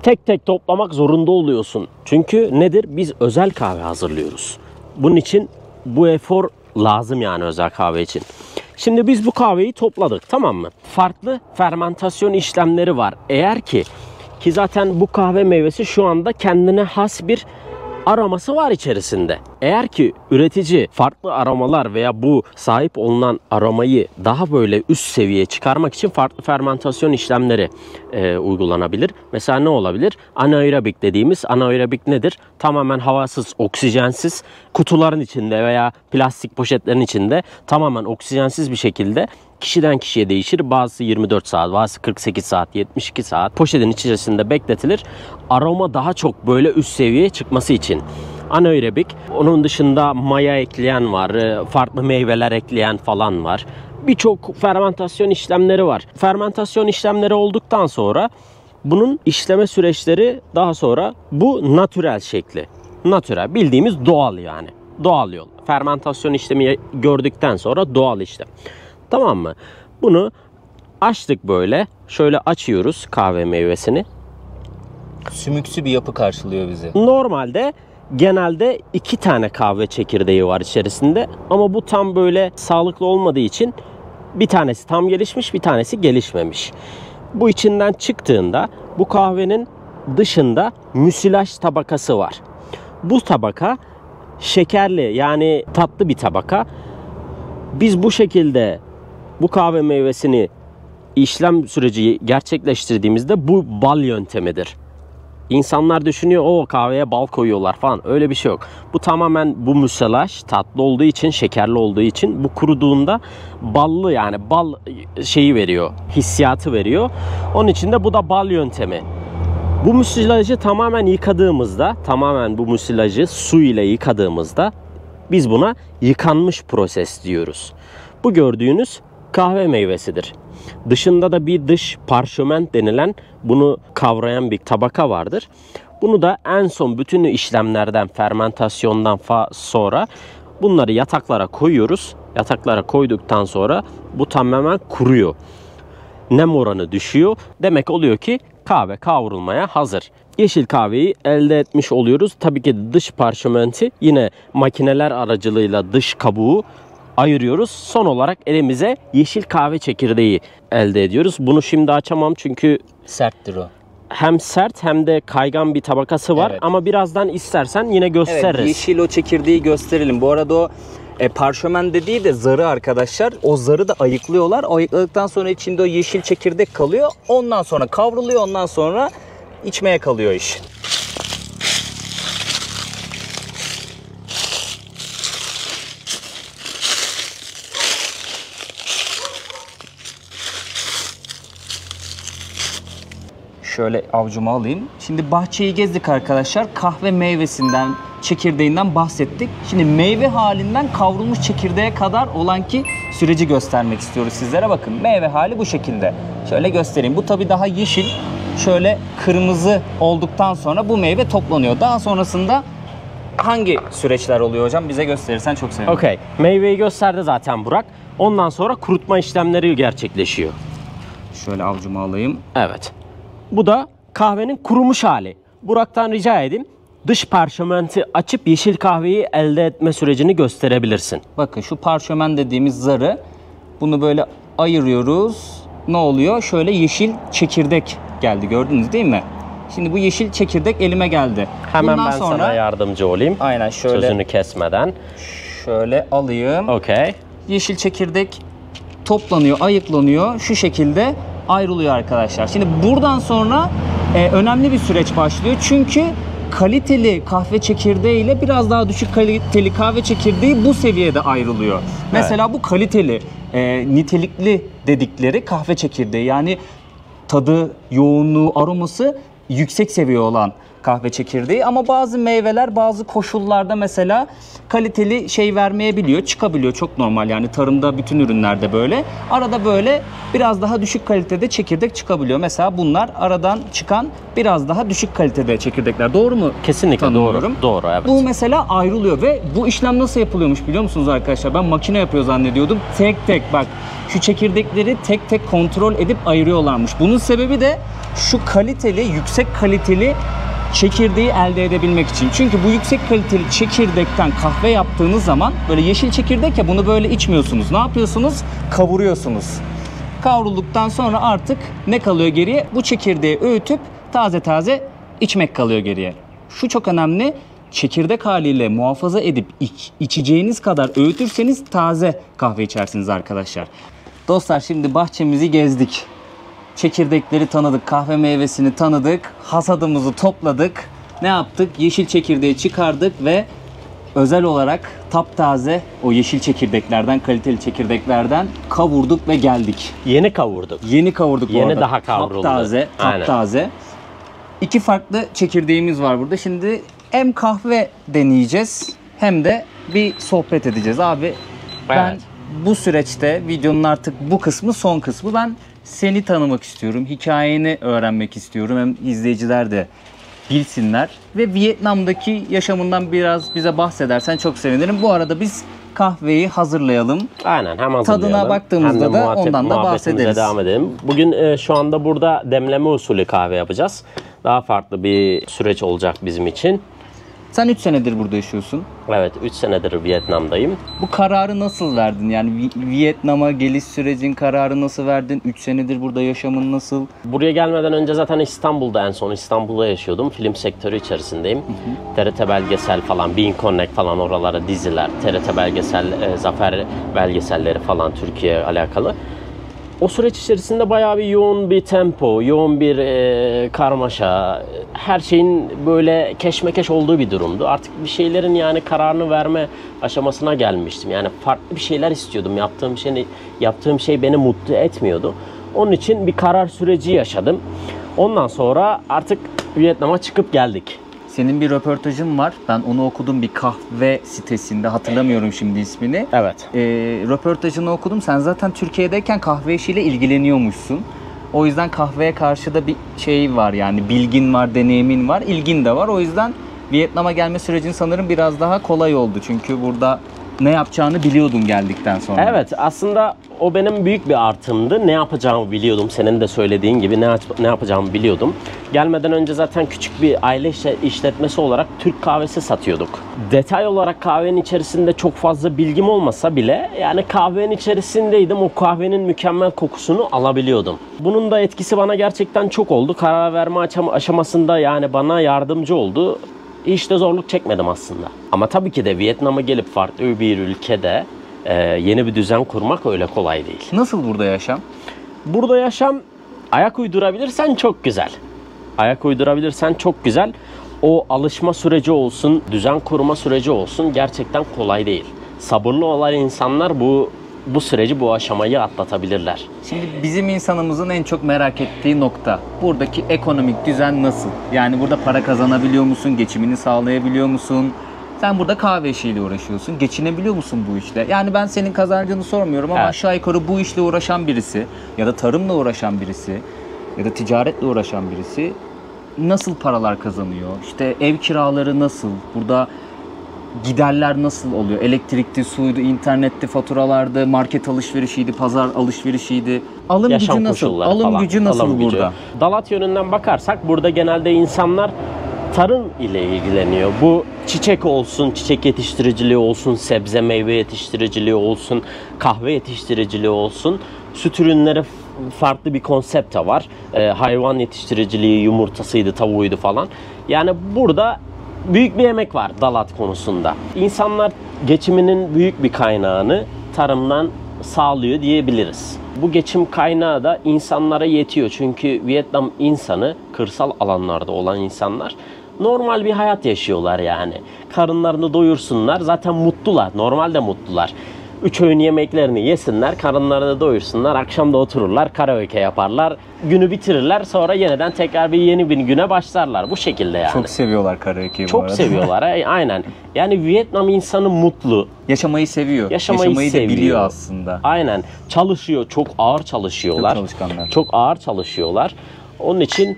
tek tek toplamak zorunda oluyorsun. Çünkü nedir? Biz özel kahve hazırlıyoruz. Bunun için bu efor lazım yani özel kahve için. Şimdi biz bu kahveyi topladık, tamam mı? Farklı fermentasyon işlemleri var. Eğer ki zaten bu kahve meyvesi şu anda kendine has bir aroması var içerisinde. Eğer ki üretici farklı aromalar veya bu sahip olunan aromayı daha böyle üst seviyeye çıkarmak için farklı fermentasyon işlemleri uygulanabilir. Mesela ne olabilir? Anaerobik dediğimiz, anaerobik nedir? Tamamen havasız, oksijensiz kutuların içinde veya plastik poşetlerin içinde tamamen oksijensiz bir şekilde kişiden kişiye değişir. Bazısı 24 saat, bazısı 48 saat, 72 saat poşetin içerisinde bekletilir. Aroma daha çok böyle üst seviyeye çıkması için. Anaerobik. Onun dışında maya ekleyen var, farklı meyveler ekleyen falan var. Birçok fermentasyon işlemleri var. Fermentasyon işlemleri olduktan sonra bunun işleme süreçleri daha sonra bu natürel şekli. Natürel, bildiğimiz doğal yani. Doğal yol. Fermentasyon işlemi gördükten sonra doğal işlem. Tamam mı? Bunu açtık böyle. Şöyle açıyoruz kahve meyvesini. Sümüksü bir yapı karşılıyor bizi. Normalde genelde 2 tane kahve çekirdeği var içerisinde. Ama bu tam böyle sağlıklı olmadığı için bir tanesi tam gelişmiş, bir tanesi gelişmemiş. Bu içinden çıktığında bu kahvenin dışında müsilaj tabakası var. Bu tabaka şekerli yani tatlı bir tabaka. Biz bu şekilde bu kahve meyvesini işlem süreci gerçekleştirdiğimizde bu bal yöntemidir. İnsanlar düşünüyor o kahveye bal koyuyorlar falan, öyle bir şey yok. Bu tamamen bu müsilaj tatlı olduğu için, şekerli olduğu için bu kuruduğunda ballı yani bal şeyi veriyor, hissiyatı veriyor. Onun için de bu da bal yöntemi. Bu müsilajı tamamen yıkadığımızda, tamamen bu müsilajı su ile yıkadığımızda biz buna yıkanmış proses diyoruz. Bu gördüğünüz kahve meyvesidir. Dışında da bir dış parşöment denilen bunu kavrayan bir tabaka vardır. Bunu da en son bütün işlemlerden, fermentasyondan sonra bunları yataklara koyuyoruz. Yataklara koyduktan sonra bu tamamen kuruyor. Nem oranı düşüyor. Demek oluyor ki kahve kavrulmaya hazır. Yeşil kahveyi elde etmiş oluyoruz. Tabii ki dış parşömenti yine makineler aracılığıyla dış kabuğu ayırıyoruz. Son olarak elimize yeşil kahve çekirdeği elde ediyoruz. Bunu şimdi açamam çünkü Serttir o. hem sert hem de kaygan bir tabakası var. Evet. Ama birazdan istersen yine gösteririz. Evet, yeşil o çekirdeği gösterelim. Bu arada o parşömen dediği de zarı arkadaşlar. O zarı da ayıklıyorlar. Ayıkladıktan sonra içinde o yeşil çekirdek kalıyor. Ondan sonra kavruluyor. Ondan sonra içmeye kalıyor iş. Şöyle avucuma alayım. Şimdi bahçeyi gezdik arkadaşlar. Kahve meyvesinden, çekirdeğinden bahsettik. Şimdi meyve halinden kavrulmuş çekirdeğe kadar olan ki süreci göstermek istiyoruz sizlere. Bakın meyve hali bu şekilde. Şöyle göstereyim. Bu tabii daha yeşil. Şöyle kırmızı olduktan sonra bu meyve toplanıyor. Daha sonrasında hangi süreçler oluyor hocam? Bize gösterirsen çok sevinirim. Okey. Meyveyi gösterdi zaten Burak. Ondan sonra kurutma işlemleri gerçekleşiyor. Şöyle avucuma alayım. Evet. Bu da kahvenin kurumuş hali. Burak'tan rica edeyim. Dış parşömenti açıp yeşil kahveyi elde etme sürecini gösterebilirsin. Bakın şu parşömen dediğimiz zarı, bunu böyle ayırıyoruz. Ne oluyor? Şöyle yeşil çekirdek geldi. Gördünüz değil mi? Şimdi bu yeşil çekirdek elime geldi. Hemen Bundan ben sonra sana yardımcı olayım. aynen şöyle Sözünü kesmeden. şöyle alayım. Okey. Yeşil çekirdek toplanıyor, ayıklanıyor. Şu şekilde ayrılıyor arkadaşlar. Şimdi buradan sonra önemli bir süreç başlıyor. Çünkü kaliteli kahve çekirdeği ile biraz daha düşük kaliteli kahve çekirdeği bu seviyede ayrılıyor. Mesela bu kaliteli, nitelikli dedikleri kahve çekirdeği, yani tadı, yoğunluğu, aroması yüksek seviye olan kahve çekirdeği. Ama bazı meyveler bazı koşullarda mesela kaliteli şey vermeyebiliyor, çıkabiliyor. Çok normal, yani tarımda bütün ürünlerde böyle. Arada böyle biraz daha düşük kalitede çekirdek çıkabiliyor. Mesela bunlar aradan çıkan biraz daha düşük kalitede çekirdekler. Doğru mu? Kesinlikle doğru. Doğru, evet. Bu mesela ayrılıyor ve bu işlem nasıl yapılıyormuş biliyor musunuz arkadaşlar? Ben makine yapıyor zannediyordum. Tek tek bak, şu çekirdekleri tek tek kontrol edip ayırıyorlarmış. Bunun sebebi de şu kaliteli, yüksek yüksek kaliteli çekirdeği elde edebilmek için. Çünkü bu yüksek kaliteli çekirdekten kahve yaptığınız zaman böyle yeşil çekirdek ya, bunu böyle içmiyorsunuz. Ne yapıyorsunuz? Kavuruyorsunuz. Kavrulduktan sonra artık ne kalıyor geriye? Bu çekirdeği öğütüp taze taze içmek kalıyor geriye. Şu çok önemli. Çekirdek haliyle muhafaza edip içeceğiniz kadar öğütürseniz taze kahve içersiniz arkadaşlar. Dostlar, şimdi bahçemizi gezdik. Çekirdekleri tanıdık, kahve meyvesini tanıdık, hasadımızı topladık. Ne yaptık? Yeşil çekirdeği çıkardık ve özel olarak taptaze o yeşil çekirdeklerden, kaliteli çekirdeklerden kavurduk ve geldik. Yeni kavurduk. Yeni kavurduk bu Yeni arada. daha kavruldu. Taptaze. İki farklı çekirdeğimiz var burada. Şimdi hem kahve deneyeceğiz hem de bir sohbet edeceğiz. Abi ben Evet. bu süreçte, videonun artık bu kısmı son kısmı, ben seni tanımak istiyorum. Hikayeni öğrenmek istiyorum. Hem izleyiciler de bilsinler. Ve Vietnam'daki yaşamından biraz bize bahsedersen çok sevinirim. Bu arada biz kahveyi hazırlayalım. Aynen, hem hazırlayalım. Tadına baktığımızda hem de da ondan da muhabbetimize bahsederiz. devam edelim. Bugün şu anda burada demleme usulü kahve yapacağız. Daha farklı bir süreç olacak bizim için. Sen 3 senedir burada yaşıyorsun. Evet, 3 senedir Vietnam'dayım. Bu kararı nasıl verdin? Yani Vietnam'a geliş sürecin kararı nasıl verdin? 3 senedir burada yaşamın nasıl? Buraya gelmeden önce zaten İstanbul'da, en son İstanbul'da yaşıyordum. Film sektörü içerisindeyim. TRT belgesel falan, Bean Connect falan, oralara diziler, TRT belgesel, Zafer belgeselleri falan Türkiye alakalı. O süreç içerisinde bayağı bir yoğun bir tempo, yoğun bir karmaşa, her şeyin böyle keşmekeş olduğu bir durumdu. Artık bir şeylerin yani kararını verme aşamasına gelmiştim. Yani farklı bir şeyler istiyordum. Yaptığım şey beni mutlu etmiyordu. Onun için bir karar süreci yaşadım. Ondan sonra artık Vietnam'a çıkıp geldik. Senin bir röportajın var. Ben onu okudum bir kahve sitesinde. Hatırlamıyorum şimdi ismini. Evet. Röportajını okudum. Sen zaten Türkiye'deyken kahve işiyle ilgileniyormuşsun. O yüzden kahveye karşı da bir şey var, yani bilgin var, deneyimin var, ilgin de var. O yüzden Vietnam'a gelme sürecin sanırım biraz daha kolay oldu. Çünkü burada ne yapacağını biliyordun geldikten sonra. Evet, aslında o benim büyük bir artımdı. Ne yapacağımı biliyordum. Senin de söylediğin gibi ne yapacağımı biliyordum. Gelmeden önce zaten küçük bir aile işletmesi olarak Türk kahvesi satıyorduk. Detay olarak kahvenin içerisinde çok fazla bilgim olmasa bile yani kahvenin içerisindeydim. O kahvenin mükemmel kokusunu alabiliyordum. Bunun da etkisi bana gerçekten çok oldu. Karar verme aşamasında yani bana yardımcı oldu. Hiç de zorluk çekmedim aslında. Ama tabii ki de Vietnam'a gelip farklı bir ülkede yeni bir düzen kurmak öyle kolay değil. Nasıl burada yaşam? Burada yaşam, ayak uydurabilirsen çok güzel. Ayak uydurabilirsen çok güzel. O alışma süreci olsun, düzen kurma süreci olsun gerçekten kolay değil. Sabırlı olan insanlar bu süreci, bu aşamayı atlatabilirler. Şimdi bizim insanımızın en çok merak ettiği nokta, buradaki ekonomik düzen nasıl? Yani burada para kazanabiliyor musun? Geçimini sağlayabiliyor musun? Sen burada kahve işiyle uğraşıyorsun. Geçinebiliyor musun bu işle? Yani ben senin kazancını sormuyorum ama Evet. aşağı yukarı bu işle uğraşan birisi ya da tarımla uğraşan birisi ya da ticaretle uğraşan birisi nasıl paralar kazanıyor? İşte ev kiraları nasıl? Burada giderler nasıl oluyor? Elektrikti, suydu, internetti, faturalardı, market alışverişiydi, pazar alışverişiydi. Alım Yaşam gücü nasıl? koşulları Alım falan. gücü nasıl Alım gücü. burada? Dalat yönünden bakarsak burada genelde insanlar tarım ile ilgileniyor. Bu çiçek olsun, çiçek yetiştiriciliği olsun, sebze meyve yetiştiriciliği olsun, kahve yetiştiriciliği olsun. Süt ürünleri farklı bir konsept de var. Hayvan yetiştiriciliği, yumurtasıydı, tavuğuydu falan. Yani burada büyük bir emek var Dalat konusunda. İnsanlar geçiminin büyük bir kaynağını tarımdan sağlıyor diyebiliriz. Bu geçim kaynağı da insanlara yetiyor. Çünkü Vietnam insanı, kırsal alanlarda olan insanlar normal bir hayat yaşıyorlar yani. Karınlarını doyursunlar, zaten mutlular, normalde mutlular. 3 öğün yemeklerini yesinler, karınlarını doyursunlar, akşam da otururlar, karaoke yaparlar, günü bitirirler, sonra yeniden tekrar yeni bir güne başlarlar. Bu şekilde yani. Çok seviyorlar karaoke'yi bu Çok arada. seviyorlar, aynen. Yani Vietnam insanı mutlu. Yaşamayı seviyor. Yaşamayı da seviyor. biliyor aslında. Aynen. Çalışıyor, çok ağır çalışıyorlar. Çok çalışkanlar. Çok ağır çalışıyorlar. Onun için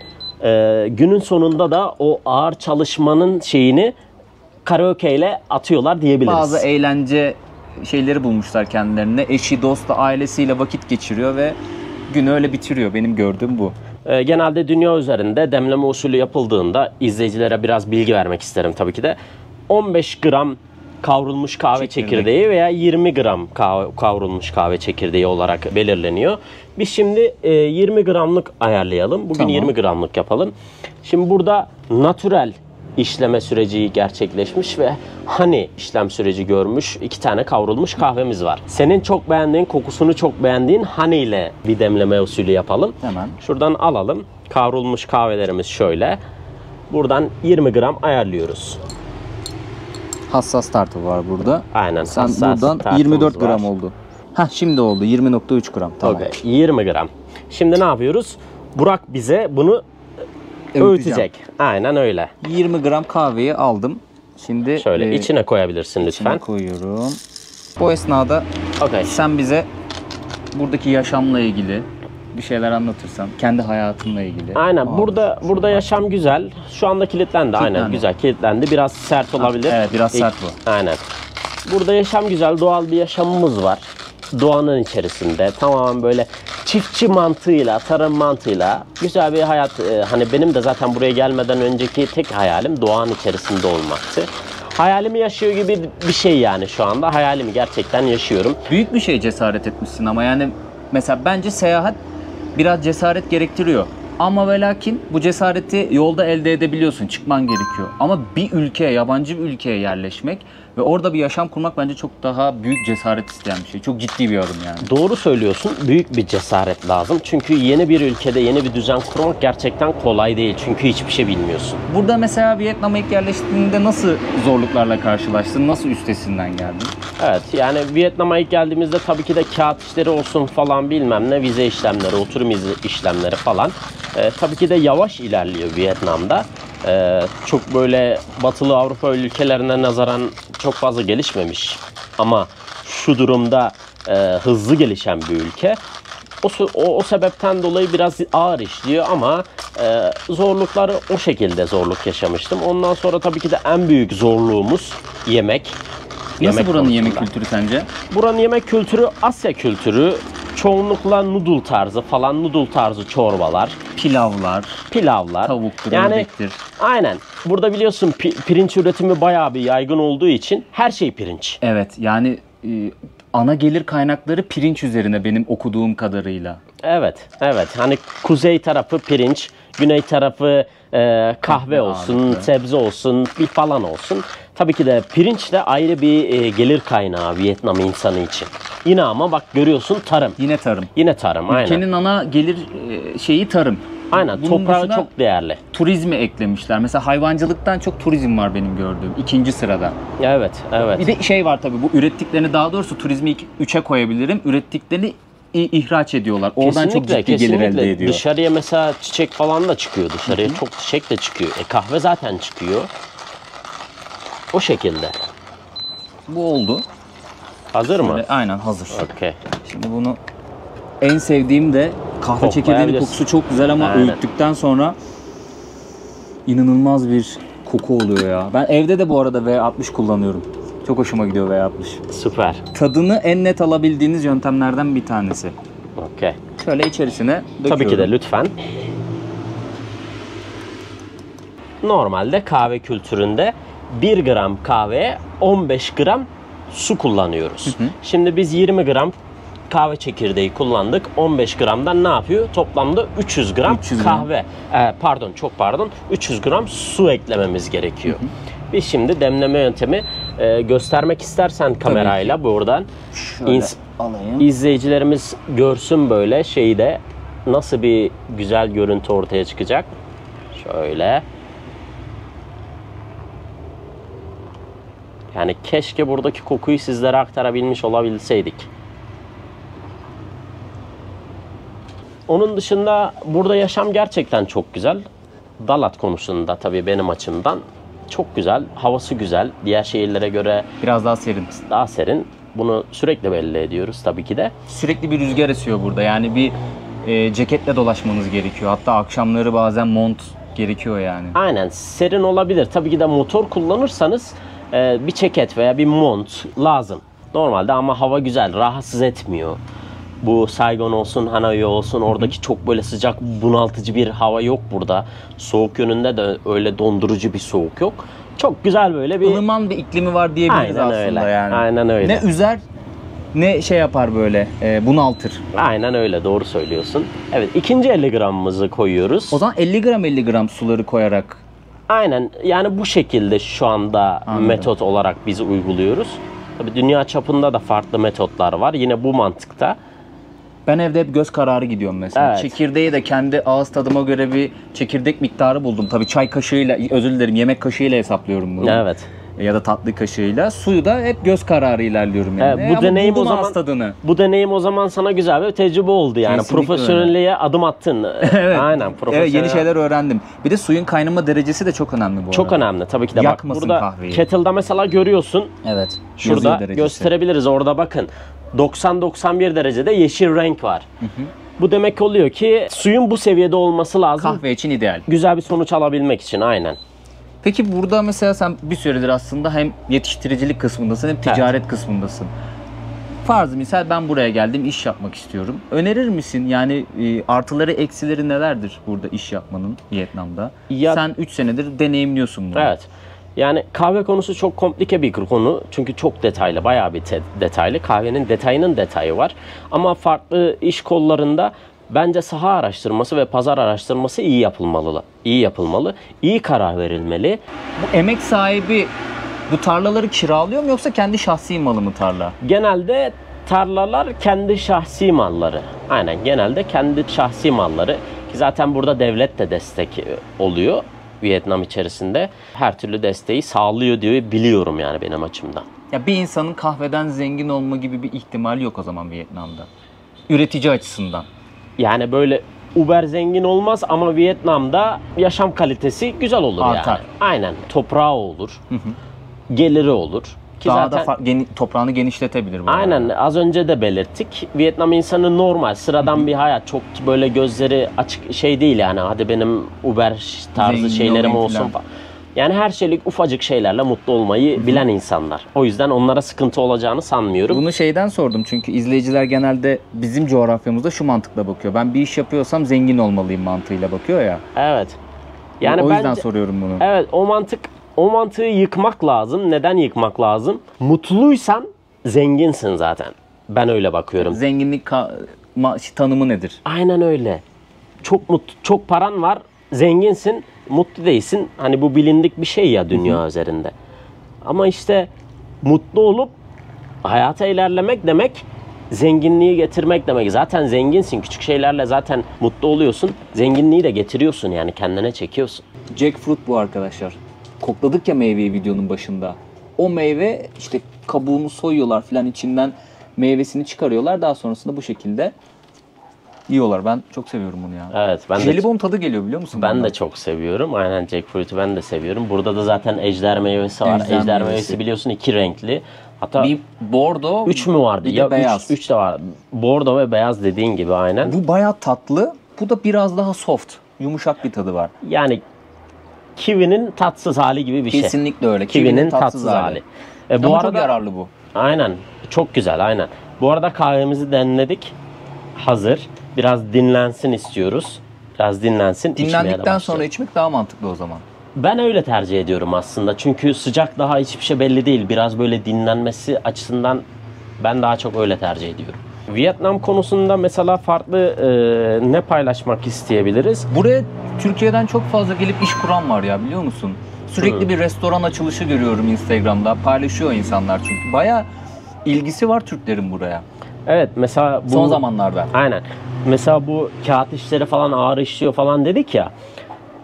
günün sonunda da o ağır çalışmanın şeyini karaoke ile atıyorlar diyebiliriz. Bazı eğlence şeyleri bulmuşlar kendilerine. Eşi, dostu, ailesiyle vakit geçiriyor ve günü öyle bitiriyor. Benim gördüğüm bu. Genelde dünya üzerinde demleme usulü yapıldığında izleyicilere biraz bilgi vermek isterim tabii ki de. 15 gram kavrulmuş kahve çekirdeği veya 20 gram kavrulmuş kahve çekirdeği olarak belirleniyor. Biz şimdi 20 gramlık ayarlayalım. Bugün Tamam. 20 gramlık yapalım. Şimdi burada natürel işleme süreci gerçekleşmiş ve honey işlem süreci görmüş 2 tane kavrulmuş kahvemiz var. Senin çok beğendiğin, kokusunu çok beğendiğin honey ile bir demleme usulü yapalım. Hemen. Şuradan alalım. Kavrulmuş kahvelerimiz şöyle. Buradan 20 gram ayarlıyoruz. Hassas tartı var burada. Aynen. Sen hassas buradan tartımız 24 gram var. oldu. Heh, şimdi oldu. 20.3 gram. Tamam. Okay, 20 gram. Şimdi ne yapıyoruz? Burak bize bunu öğütecek. Aynen öyle. 20 gram kahveyi aldım. Şimdi Şöyle içine koyabilirsin içine lütfen. koyuyorum. Bu esnada Okay. sen bize buradaki yaşamla ilgili bir şeyler anlatırsan, kendi hayatınla ilgili. Aynen. Aa, Burada yaşam güzel. Şu anda kilitlendi. Aynen Kilitlendi. güzel kilitlendi. Biraz sert olabilir. evet, biraz sert bu. Aynen. Burada yaşam güzel. Doğal bir yaşamımız var. Doğanın içerisinde tamamen böyle çiftçi mantığıyla, tarım mantığıyla güzel bir hayat. Hani benim de zaten buraya gelmeden önceki tek hayalim doğanın içerisinde olmaktı. Hayalimi yaşıyor gibi bir şey yani şu anda. Hayalimi gerçekten yaşıyorum. Büyük bir şey cesaret etmişsin ama yani mesela bence seyahat biraz cesaret gerektiriyor. Ama ve lakin bu cesareti yolda elde edebiliyorsun. Çıkman gerekiyor. Ama bir ülkeye, yabancı bir ülkeye yerleşmek ve orada bir yaşam kurmak bence çok daha büyük cesaret isteyen bir şey. Çok ciddi bir adım yani. Doğru söylüyorsun. Büyük bir cesaret lazım. Çünkü yeni bir ülkede yeni bir düzen kurmak gerçekten kolay değil. Çünkü hiçbir şey bilmiyorsun. Burada mesela Vietnam'a ilk yerleştiğinde nasıl zorluklarla karşılaştın? Nasıl üstesinden geldin? Evet yani Vietnam'a ilk geldiğimizde tabii ki de kağıt işleri olsun falan bilmem ne vize işlemleri, oturum işlemleri falan. Tabii ki de yavaş ilerliyor Vietnam'da. Çok böyle batılı Avrupa ülkelerine nazaran çok fazla gelişmemiş. Ama şu durumda hızlı gelişen bir ülke. O sebepten dolayı biraz ağır işliyor ama zorlukları o şekilde zorluk yaşamıştım. Ondan sonra tabii ki de en büyük zorluğumuz yemek. Nasıl buranın konusunda. yemek kültürü sence? Buranın yemek kültürü Asya kültürü. Çoğunlukla noodle tarzı falan, noodle tarzı çorbalar, pilavlar. Tavuktur, yani, ördektir. Aynen. Burada biliyorsun pirinç üretimi bayağı bir yaygın olduğu için her şey pirinç. Evet yani ana gelir kaynakları pirinç üzerine benim okuduğum kadarıyla. Evet. Hani kuzey tarafı pirinç, güney tarafı kahve olsun, ağırlıklı. sebze olsun, bir falan olsun. Tabii ki de pirinç de ayrı bir gelir kaynağı Vietnam insanı için. Yine ama bak görüyorsun tarım. Yine tarım. Yine tarım aynen. Ülkenin ana gelir şeyi tarım. Aynen Bunun toprağı dışında çok değerli. turizmi eklemişler. Mesela hayvancılıktan çok turizm var benim gördüğüm. 2. sırada. Evet. Bir de şey var tabii, bu ürettiklerini, daha doğrusu turizmi ilk 3'e koyabilirim. Ürettiklerini ihraç ediyorlar. Oradan çok ciddi gelir elde ediyor. Dışarıya mesela çiçek falan da çıkıyor. Dışarıya çok çiçek de çıkıyor. Kahve zaten çıkıyor. O şekilde. Bu oldu. Hazır mı? Aynen hazır. Okey. Şimdi bunu en sevdiğim de kahve çekirdeğinin Koklayabilirsin. kokusu çok güzel ama Aynen. öğüttükten sonra inanılmaz bir koku oluyor ya. Ben evde de bu arada V60 kullanıyorum. Çok hoşuma gidiyor V60. Süper. Tadını en net alabildiğiniz yöntemlerden bir tanesi. Okey. Şöyle içerisine döküyorum. Tabii ki de lütfen. Normalde kahve kültüründe 1 gram kahveye 15 gram su kullanıyoruz. Şimdi biz 20 gram kahve çekirdeği kullandık. 15 gramdan ne yapıyor? Toplamda 300 gram 300 gram. kahve. Çok pardon. 300 gram su eklememiz gerekiyor. Biz şimdi demleme yöntemi göstermek istersen kamerayla buradan Şöyle alayım. izleyicilerimiz görsün böyle şeyi de nasıl bir güzel görüntü ortaya çıkacak. Şöyle. Yani keşke buradaki kokuyu sizlere aktarabilmiş olabilseydik. Onun dışında burada yaşam gerçekten çok güzel. Dalat konusunda tabii benim açımdan çok güzel. Havası güzel. Diğer şehirlere göre Biraz daha serin. daha serin. Bunu sürekli belli ediyoruz tabii ki de. Sürekli bir rüzgar esiyor burada. Yani bir ceketle dolaşmanız gerekiyor. Hatta akşamları bazen mont gerekiyor yani. Aynen serin olabilir. Tabii ki de motor kullanırsanız bir ceket veya bir mont lazım. Normalde ama hava güzel, rahatsız etmiyor. Bu Saigon olsun, Hanoi olsun, oradaki çok böyle sıcak, bunaltıcı bir hava yok burada. Soğuk yönünde de öyle dondurucu bir soğuk yok. Çok güzel böyle bir... ılıman bir iklimi var diyebiliriz Aynen aslında öyle. yani. Aynen öyle. Ne üzer ne şey yapar böyle, bunaltır. Aynen öyle, doğru söylüyorsun. Evet, ikinci 50 gramımızı koyuyoruz. O zaman 50 gram 50 gram suları koyarak. Aynen, yani bu şekilde şu anda metot olarak biz uyguluyoruz. Tabii dünya çapında da farklı metotlar var. Yine bu mantıkta. Ben evde hep göz kararı gidiyorum mesela. Evet. Çekirdeği de kendi ağız tadıma göre bir çekirdek miktarı buldum. Tabii çay kaşığıyla, özür dilerim, yemek kaşığıyla hesaplıyorum bunu. Evet. Ya da tatlı kaşığıyla. Suyu da hep göz kararı ilerliyorum yani. Evet, bu deneyim buldum o zaman ağız tadını. Bu deneyim o zaman sana güzel bir tecrübe oldu yani. Kesinlikle Profesyonelliğe adım attın. Evet. Aynen, Evet, yeni şeyler öğrendim. Bir de suyun kaynama derecesi de çok önemli bu arada. Çok önemli tabii ki de. Yakmasın Bak burada kahveyi. kettle'da mesela görüyorsun. Evet. Şurada yazıyor derecesi. gösterebiliriz, orada bakın. 90-91 derecede yeşil renk var. Bu demek oluyor ki suyun bu seviyede olması lazım. Kahve için ideal. Güzel bir sonuç alabilmek için, aynen. Peki burada mesela sen bir süredir aslında hem yetiştiricilik kısmındasın hem ticaret kısmındasın. Farz misal ben buraya geldim, iş yapmak istiyorum. Önerir misin? Yani artıları eksileri nelerdir burada iş yapmanın Vietnam'da? Ya- Sen 3 senedir deneyimliyorsun bunu. Evet. Yani kahve konusu çok komplike bir konu. Çünkü çok detaylı, bayağı bir detaylı. Kahvenin detayının detayı var. Ama farklı iş kollarında bence saha araştırması ve pazar araştırması iyi yapılmalı. İyi yapılmalı. İyi karar verilmeli. Bu emek sahibi bu tarlaları kiralıyor mu yoksa kendi şahsi malı mı tarla? Genelde tarlalar kendi şahsi malları. Aynen, genelde kendi şahsi malları. Ki zaten burada devlet de destek oluyor. Vietnam içerisinde her türlü desteği sağlıyor diye biliyorum yani benim açımdan. Ya bir insanın kahveden zengin olma gibi bir ihtimali yok o zaman Vietnam'da. Üretici açısından. Yani böyle uber zengin olmaz ama Vietnam'da yaşam kalitesi güzel olur Artar. yani. Aynen. Toprağı olur. Geliri olur. Ki Daha zaten da toprağını genişletebilir bu arada. aynen, az önce de belirttik. Vietnam insanı normal, sıradan bir hayat. Çok böyle gözleri açık şey değil yani. Hadi benim Uber tarzı Zengin şeylerim olayım olsun falan. falan. Yani her şeylik ufacık şeylerle mutlu olmayı bilen insanlar. O yüzden onlara sıkıntı olacağını sanmıyorum. Bunu şeyden sordum çünkü izleyiciler genelde bizim coğrafyamızda şu mantıkla bakıyor. Ben bir iş yapıyorsam zengin olmalıyım mantığıyla bakıyor ya. Evet. Yani o yüzden bence, soruyorum bunu. evet, o mantığı yıkmak lazım. Neden yıkmak lazım? Mutluysan zenginsin zaten. Ben öyle bakıyorum. Zenginlik tanımı nedir? Aynen öyle. Çok paran var, zenginsin, mutlu değilsin. Hani bu bilindik bir şey ya dünya üzerinde. Ama işte mutlu olup hayata ilerlemek demek zenginliği getirmek demek. Zaten zenginsin, küçük şeylerle zaten mutlu oluyorsun. Zenginliği de getiriyorsun yani, kendine çekiyorsun. Jackfruit bu arkadaşlar. Kokladık ya meyveyi videonun başında. O meyve işte kabuğunu soyuyorlar filan, içinden meyvesini çıkarıyorlar. Daha sonrasında bu şekilde yiyorlar. Ben çok seviyorum bunu ya. Evet, ben de Jelibon tadı geliyor biliyor musun? Ben bundan? de çok seviyorum. Aynen, jackfruit'u ben de seviyorum. Burada da zaten ejder meyvesi var. Ejder Ejder meyvesi. meyvesi biliyorsun 2 renkli. Hatta Bir bordo, 3 mü vardı? bir de Ya beyaz. 3 de var. Bordo ve beyaz dediğin gibi aynen. Bu bayağı tatlı. Bu da biraz daha soft. Yumuşak bir tadı var. Yani kivinin tatsız hali gibi bir şey. Kesinlikle öyle. Kivinin tatsız hali. Bu Ama arada çok yararlı bu. aynen, çok güzel, aynen. Bu arada kahvemizi demledik. Hazır. Biraz dinlensin istiyoruz. Biraz dinlensin. içmeye de Dinlendikten başlayalım. sonra içmek daha mantıklı o zaman. Ben öyle tercih ediyorum aslında. Çünkü sıcak daha hiçbir şey belli değil. Biraz böyle dinlenmesi açısından ben daha çok öyle tercih ediyorum. Vietnam konusunda mesela farklı ne paylaşmak isteyebiliriz? Buraya Türkiye'den çok fazla gelip iş kuran var ya, biliyor musun? Sürekli bir restoran açılışı görüyorum Instagram'da. Paylaşıyor insanlar çünkü. Bayağı ilgisi var Türklerin buraya. Evet, mesela bu... Son zamanlarda. Aynen. Mesela bu kağıt işleri falan ağır işliyor falan dedik ya.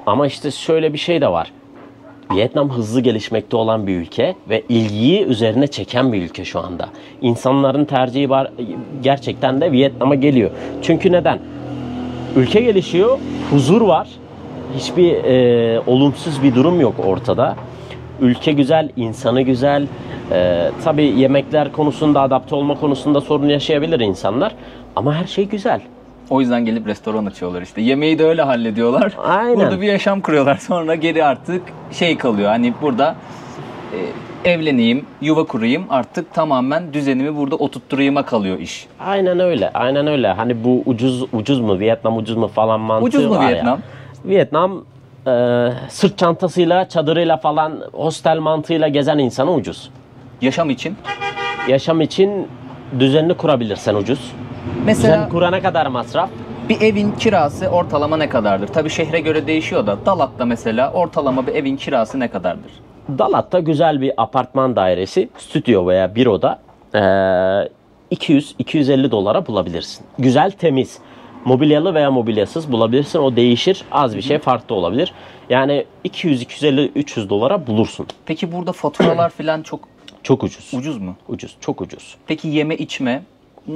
Ama işte şöyle bir şey de var. Vietnam hızlı gelişmekte olan bir ülke ve ilgiyi üzerine çeken bir ülke şu anda. İnsanların tercihi var, gerçekten de Vietnam'a geliyor. Çünkü neden? Ülke gelişiyor, huzur var. Hiçbir olumsuz bir durum yok ortada. Ülke güzel, insanı güzel. Tabii yemekler konusunda, adapte olma konusunda sorun yaşayabilir insanlar. Ama her şey güzel. O yüzden gelip restoran açıyorlar işte. Yemeği de öyle hallediyorlar. Aynen. Burada bir yaşam kuruyorlar. Sonra geri artık şey kalıyor. Hani burada evleneyim, yuva kurayım, artık tamamen düzenimi burada oturtturayım'a kalıyor iş. Aynen öyle, aynen öyle. Hani bu ucuz mu, Vietnam ucuz mu falan mantığı Ucuz mu var Vietnam? ya. Vietnam sırt çantasıyla, çadırıyla falan, hostel mantığıyla gezen insana ucuz. Yaşam için. Yaşam için düzenini kurabilirsen ucuz. Mesela Düzen kurana kadar masraf. bir evin kirası ortalama ne kadardır? Tabii şehre göre değişiyor da Dalat'ta mesela ortalama bir evin kirası ne kadardır? Dalat'ta güzel bir apartman dairesi, stüdyo veya bir oda 200-250 dolara bulabilirsin. Güzel, temiz. Mobilyalı veya mobilyasız bulabilirsin. O değişir. Az bir şey farklı olabilir. Yani 200-250-300 dolara bulursun. Peki burada faturalar falan Çok ucuz. ucuz mu? Ucuz. Çok ucuz. Peki yeme içme,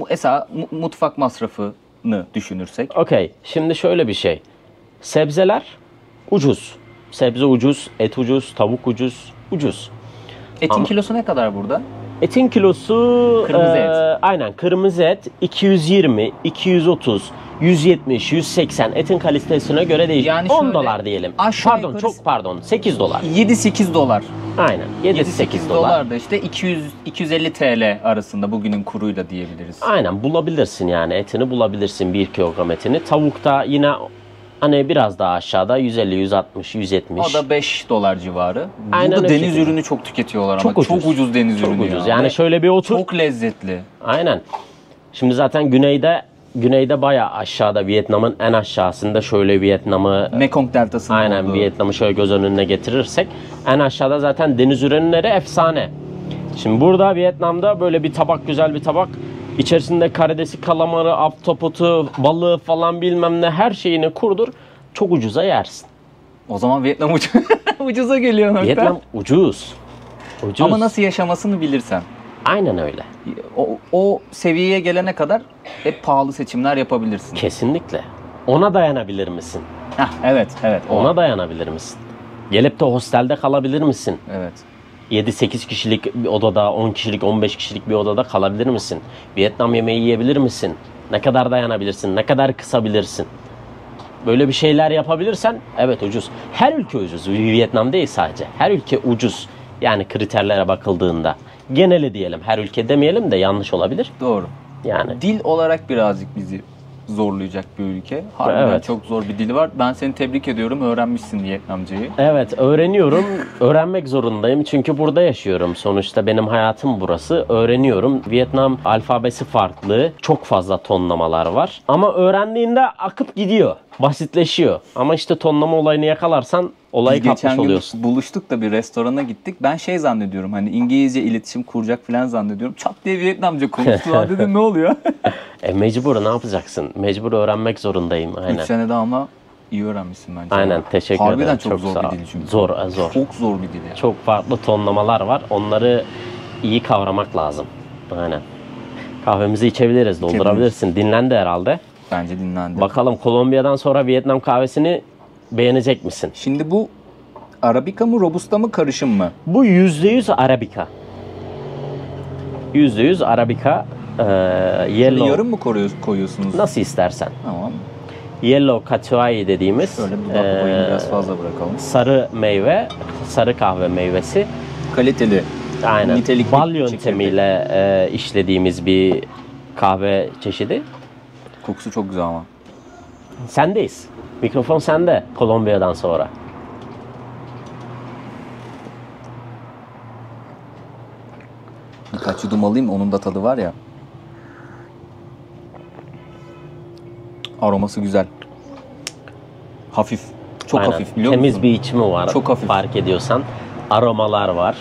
mesela mutfak masrafını düşünürsek? Okey. Şimdi şöyle bir şey. Sebzeler ucuz. Sebze ucuz, et ucuz, tavuk ucuz. Ucuz. Etin Ama- kilosu ne kadar burada? Etin kilosu Kırmızı et. Aynen kırmızı et 220, 230, 170, 180 etin kalitesine göre değişir. Yani 10 şöyle, dolar diyelim. aşağı Pardon yukarı- çok pardon 8 dolar. 7-8 dolar. Aynen 7-8 dolar. dolar da işte 200-250 TL arasında bugünün kuruyla diyebiliriz. Aynen bulabilirsin yani etini bulabilirsin 1 kilogram etini. Tavukta yine hani biraz daha aşağıda 150, 160, 170. O da 5 dolar civarı. Aynen Burada öyle deniz şekilde. ürünü çok tüketiyorlar Çok ama ucuz. çok ucuz deniz Çok ürünü ucuz. ya. Yani Ve şöyle bir otur. çok lezzetli. Aynen. Şimdi zaten güneyde bayağı aşağıda Vietnam'ın en aşağısında şöyle Vietnam'ı Mekong Deltası'nın aynen olduğu. Vietnam'ı şöyle göz önüne getirirsek en aşağıda zaten deniz ürünleri efsane. Şimdi burada Vietnam'da böyle bir tabak güzel bir tabak içerisinde karidesi, kalamarı, aftopotu, balığı falan bilmem ne her şeyini kurdur. Çok ucuza yersin. O zaman Vietnam ucuza geliyor nokta. Vietnam ucuz. Ucuz. Ama nasıl yaşamasını bilirsen. Aynen öyle. O seviyeye gelene kadar hep pahalı seçimler yapabilirsin. Kesinlikle. Ona dayanabilir misin? Heh, evet, evet. Ona dayanabilir misin? Gelip de hostelde kalabilir misin? Evet. 7-8 kişilik bir odada, 10 kişilik, 15 kişilik bir odada kalabilir misin? Vietnam yemeği yiyebilir misin? Ne kadar dayanabilirsin? Ne kadar kısabilirsin? Böyle bir şeyler yapabilirsen evet ucuz. Her ülke ucuz. Vietnam değil sadece. Her ülke ucuz. Yani kriterlere bakıldığında. Geneli diyelim. Her ülke demeyelim de yanlış olabilir. Doğru. Yani Dil olarak birazcık bizi zorlayacak bir ülke. Harbiden Evet. çok zor bir dili var. Ben seni tebrik ediyorum. Öğrenmişsin Vietnamcayı. evet öğreniyorum. Öğrenmek zorundayım. Çünkü burada yaşıyorum. Sonuçta benim hayatım burası. Öğreniyorum. Vietnam alfabesi farklı. Çok fazla tonlamalar var. Ama öğrendiğinde akıp gidiyor. Basitleşiyor. Ama işte tonlama olayını yakalarsan olayı Biz kapmış geçen gün oluyorsun. buluştuk da bir restorana gittik. Ben şey zannediyorum, hani İngilizce iletişim kuracak falan zannediyorum. Çat diye Vietnamca konuştu. Lan dedim ne oluyor? Mecbur ne yapacaksın? Mecbur öğrenmek zorundayım. 3 Aynen. senede ama iyi öğrenmişsin bence. Aynen teşekkür Harbiden ederim. çok zor sağ ol. bir dil çünkü. Zor. Çok zor bir dil ya. Çok farklı tonlamalar var. Onları iyi kavramak lazım. Aynen. Kahvemizi içebiliriz, doldurabilirsin. Dinlendi herhalde. Bence dinlendi. Bakalım Kolombiya'dan sonra Vietnam kahvesini beğenecek misin? Şimdi bu Arabica mı Robusta mı karışım mı? Bu %100 Arabica. %100 Arabica. Yellow. Yarım mı koyuyorsunuz? Nasıl istersen. Tamam. Yellow Cachuai dediğimiz Şöyle dudak boyunu biraz fazla bırakalım. sarı meyve, sarı kahve meyvesi. Kaliteli. Aynen. Nitelikli Bal çekirdek. yöntemiyle işlediğimiz bir kahve çeşidi. Kokusu çok güzel ama. Sendeyiz. Mikrofon sende Kolombiya'dan sonra. Birkaç yudum alayım, onun da tadı var ya. Aroması güzel. Hafif. Çok Aynen. hafif biliyor Temiz musun? bir içimi var. Çok hafif. Fark ediyorsan. Aromalar var.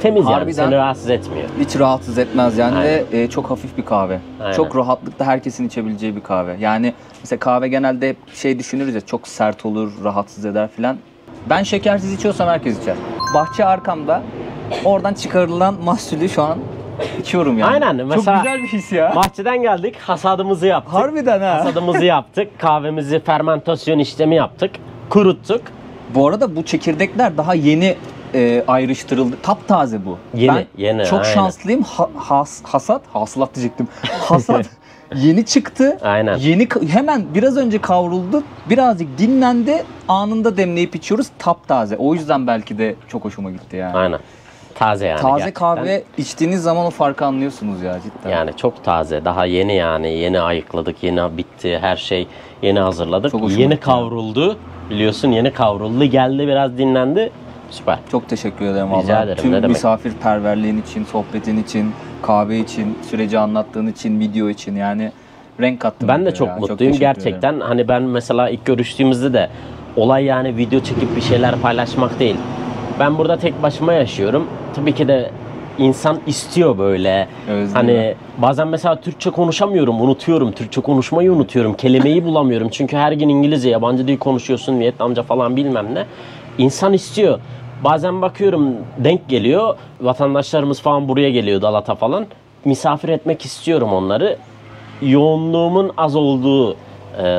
Temiz yani Harbiden. seni rahatsız etmiyor. Hiç rahatsız etmez yani Aynen. ve çok hafif bir kahve. Aynen. Çok rahatlıkla herkesin içebileceği bir kahve. Yani mesela kahve genelde hep şey düşünürüz ya, çok sert olur, rahatsız eder filan. Ben şekersiz içiyorsam herkes içer. Bahçe arkamda. Oradan çıkarılan mahsulü şu an içiyorum yani. Aynen, mesela- Çok güzel bir his ya. Bahçeden geldik, hasadımızı yaptık. Harbiden ha. Hasadımızı yaptık, kahvemizi fermentasyon işlemi yaptık, kuruttuk. Bu arada bu çekirdekler daha yeni ayrıştırıldı. Taptaze bu. Yeni, Ben yeni, çok aynen. şanslıyım. Hasat diyecektim. Hasat Yeni çıktı. Aynen. Hemen biraz önce kavruldu. Birazcık dinlendi. Anında demleyip içiyoruz. Taptaze. O yüzden belki de çok hoşuma gitti yani. Aynen. Taze yani Taze gerçekten. kahve içtiğiniz zaman o farkı anlıyorsunuz ya cidden. Yani çok taze. Daha yeni yani. Yeni ayıkladık. Yeni bitti. Her şey yeni hazırladık. Çok hoşuma Yeni gitti kavruldu. Biliyorsun yeni kavruldu. Geldi biraz dinlendi. Süper. Çok teşekkür ederim Rica vallahi. ederim, Tüm ne demek. misafirperverliğin için, sohbetin için, kahve için, süreci anlattığın için, video için yani renk kattın. Ben de videoya çok ya. mutluyum teşekkür gerçekten. ederim. Hani ben mesela ilk görüştüğümüzde de olay yani video çekip bir şeyler paylaşmak değil. Ben burada tek başıma yaşıyorum. Tabii ki de insan istiyor böyle. Özlüyor. Hani bazen mesela Türkçe konuşamıyorum, unutuyorum. Türkçe konuşmayı unutuyorum. Kelimeyi bulamıyorum. Çünkü her gün İngilizce, yabancı dil konuşuyorsun, Vietnamca falan bilmem ne. İnsan istiyor. Bazen bakıyorum denk geliyor. Vatandaşlarımız falan buraya geliyor, Dalat'a falan. Misafir etmek istiyorum onları. Yoğunluğumun az olduğu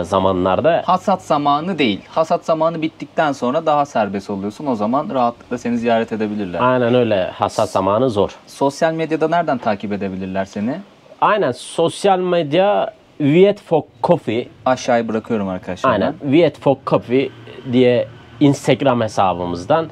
zamanlarda. Hasat zamanı değil. Hasat zamanı bittikten sonra daha serbest oluyorsun. O zaman rahatlıkla seni ziyaret edebilirler. Aynen öyle. Hasat zamanı zor. Sosyal medyada nereden takip edebilirler seni? Aynen. Sosyal medya Viet Phoc Coffee. Aşağıya bırakıyorum arkadaşlar. Aynen. Viet Phoc Coffee diye Instagram hesabımızdan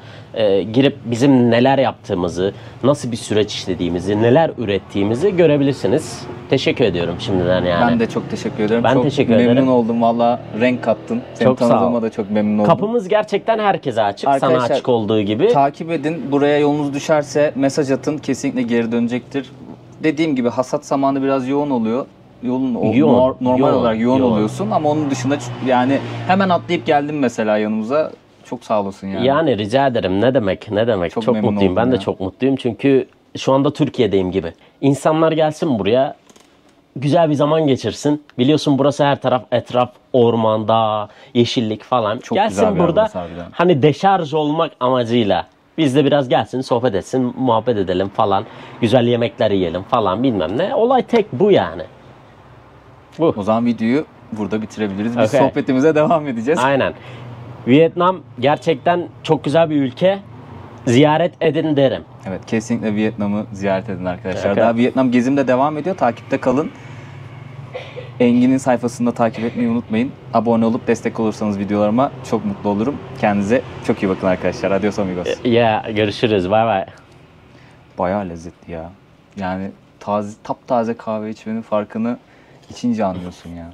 girip bizim neler yaptığımızı, nasıl bir süreç işlediğimizi, neler ürettiğimizi görebilirsiniz. Teşekkür ediyorum şimdiden yani. Ben de çok teşekkür ederim. Ben çok teşekkür memnun ederim. oldum. Valla renk kattın. Seni Çok sağ ol. tanıdığıma da çok memnun oldum. Kapımız gerçekten herkese açık. Arkadaşlar, sana açık olduğu gibi. Takip edin. Buraya yolunuz düşerse mesaj atın. Kesinlikle geri dönecektir. Dediğim gibi hasat zamanı biraz yoğun oluyor. Normal olarak yoğun oluyorsun ama onun dışında yani hemen atlayıp geldim mesela yanımıza. Çok sağ olasın yani. Yani rica ederim. Ne demek? Ne demek? Çok Çok memnun mutluyum. Ben oldum de ya. çok mutluyum. Çünkü şu anda Türkiye'deyim gibi. İnsanlar gelsin buraya. Güzel bir zaman geçirsin. Biliyorsun burası her taraf etraf orman, dağ, yeşillik falan. Çok güzel gelsin bir yer burada burası harbiden. hani deşarj olmak amacıyla. Biz de biraz gelsin, sohbet etsin, muhabbet edelim falan. Güzel yemekler yiyelim falan bilmem ne. Olay tek bu yani. Bu. O zaman videoyu burada bitirebiliriz. Biz Okay. sohbetimize devam edeceğiz. Aynen. Vietnam gerçekten çok güzel bir ülke. Ziyaret edin derim. Evet, kesinlikle Vietnam'ı ziyaret edin arkadaşlar. Okay. Daha Vietnam gezim de devam ediyor. Takipte kalın. Engin'in sayfasında takip etmeyi unutmayın. Abone olup destek olursanız videolarıma çok mutlu olurum. Kendinize çok iyi bakın arkadaşlar. Adios amigos. Ya görüşürüz. Bay bay. Bayağı lezzetli ya. Yani taptaze kahve içmenin farkını içince anlıyorsun ya.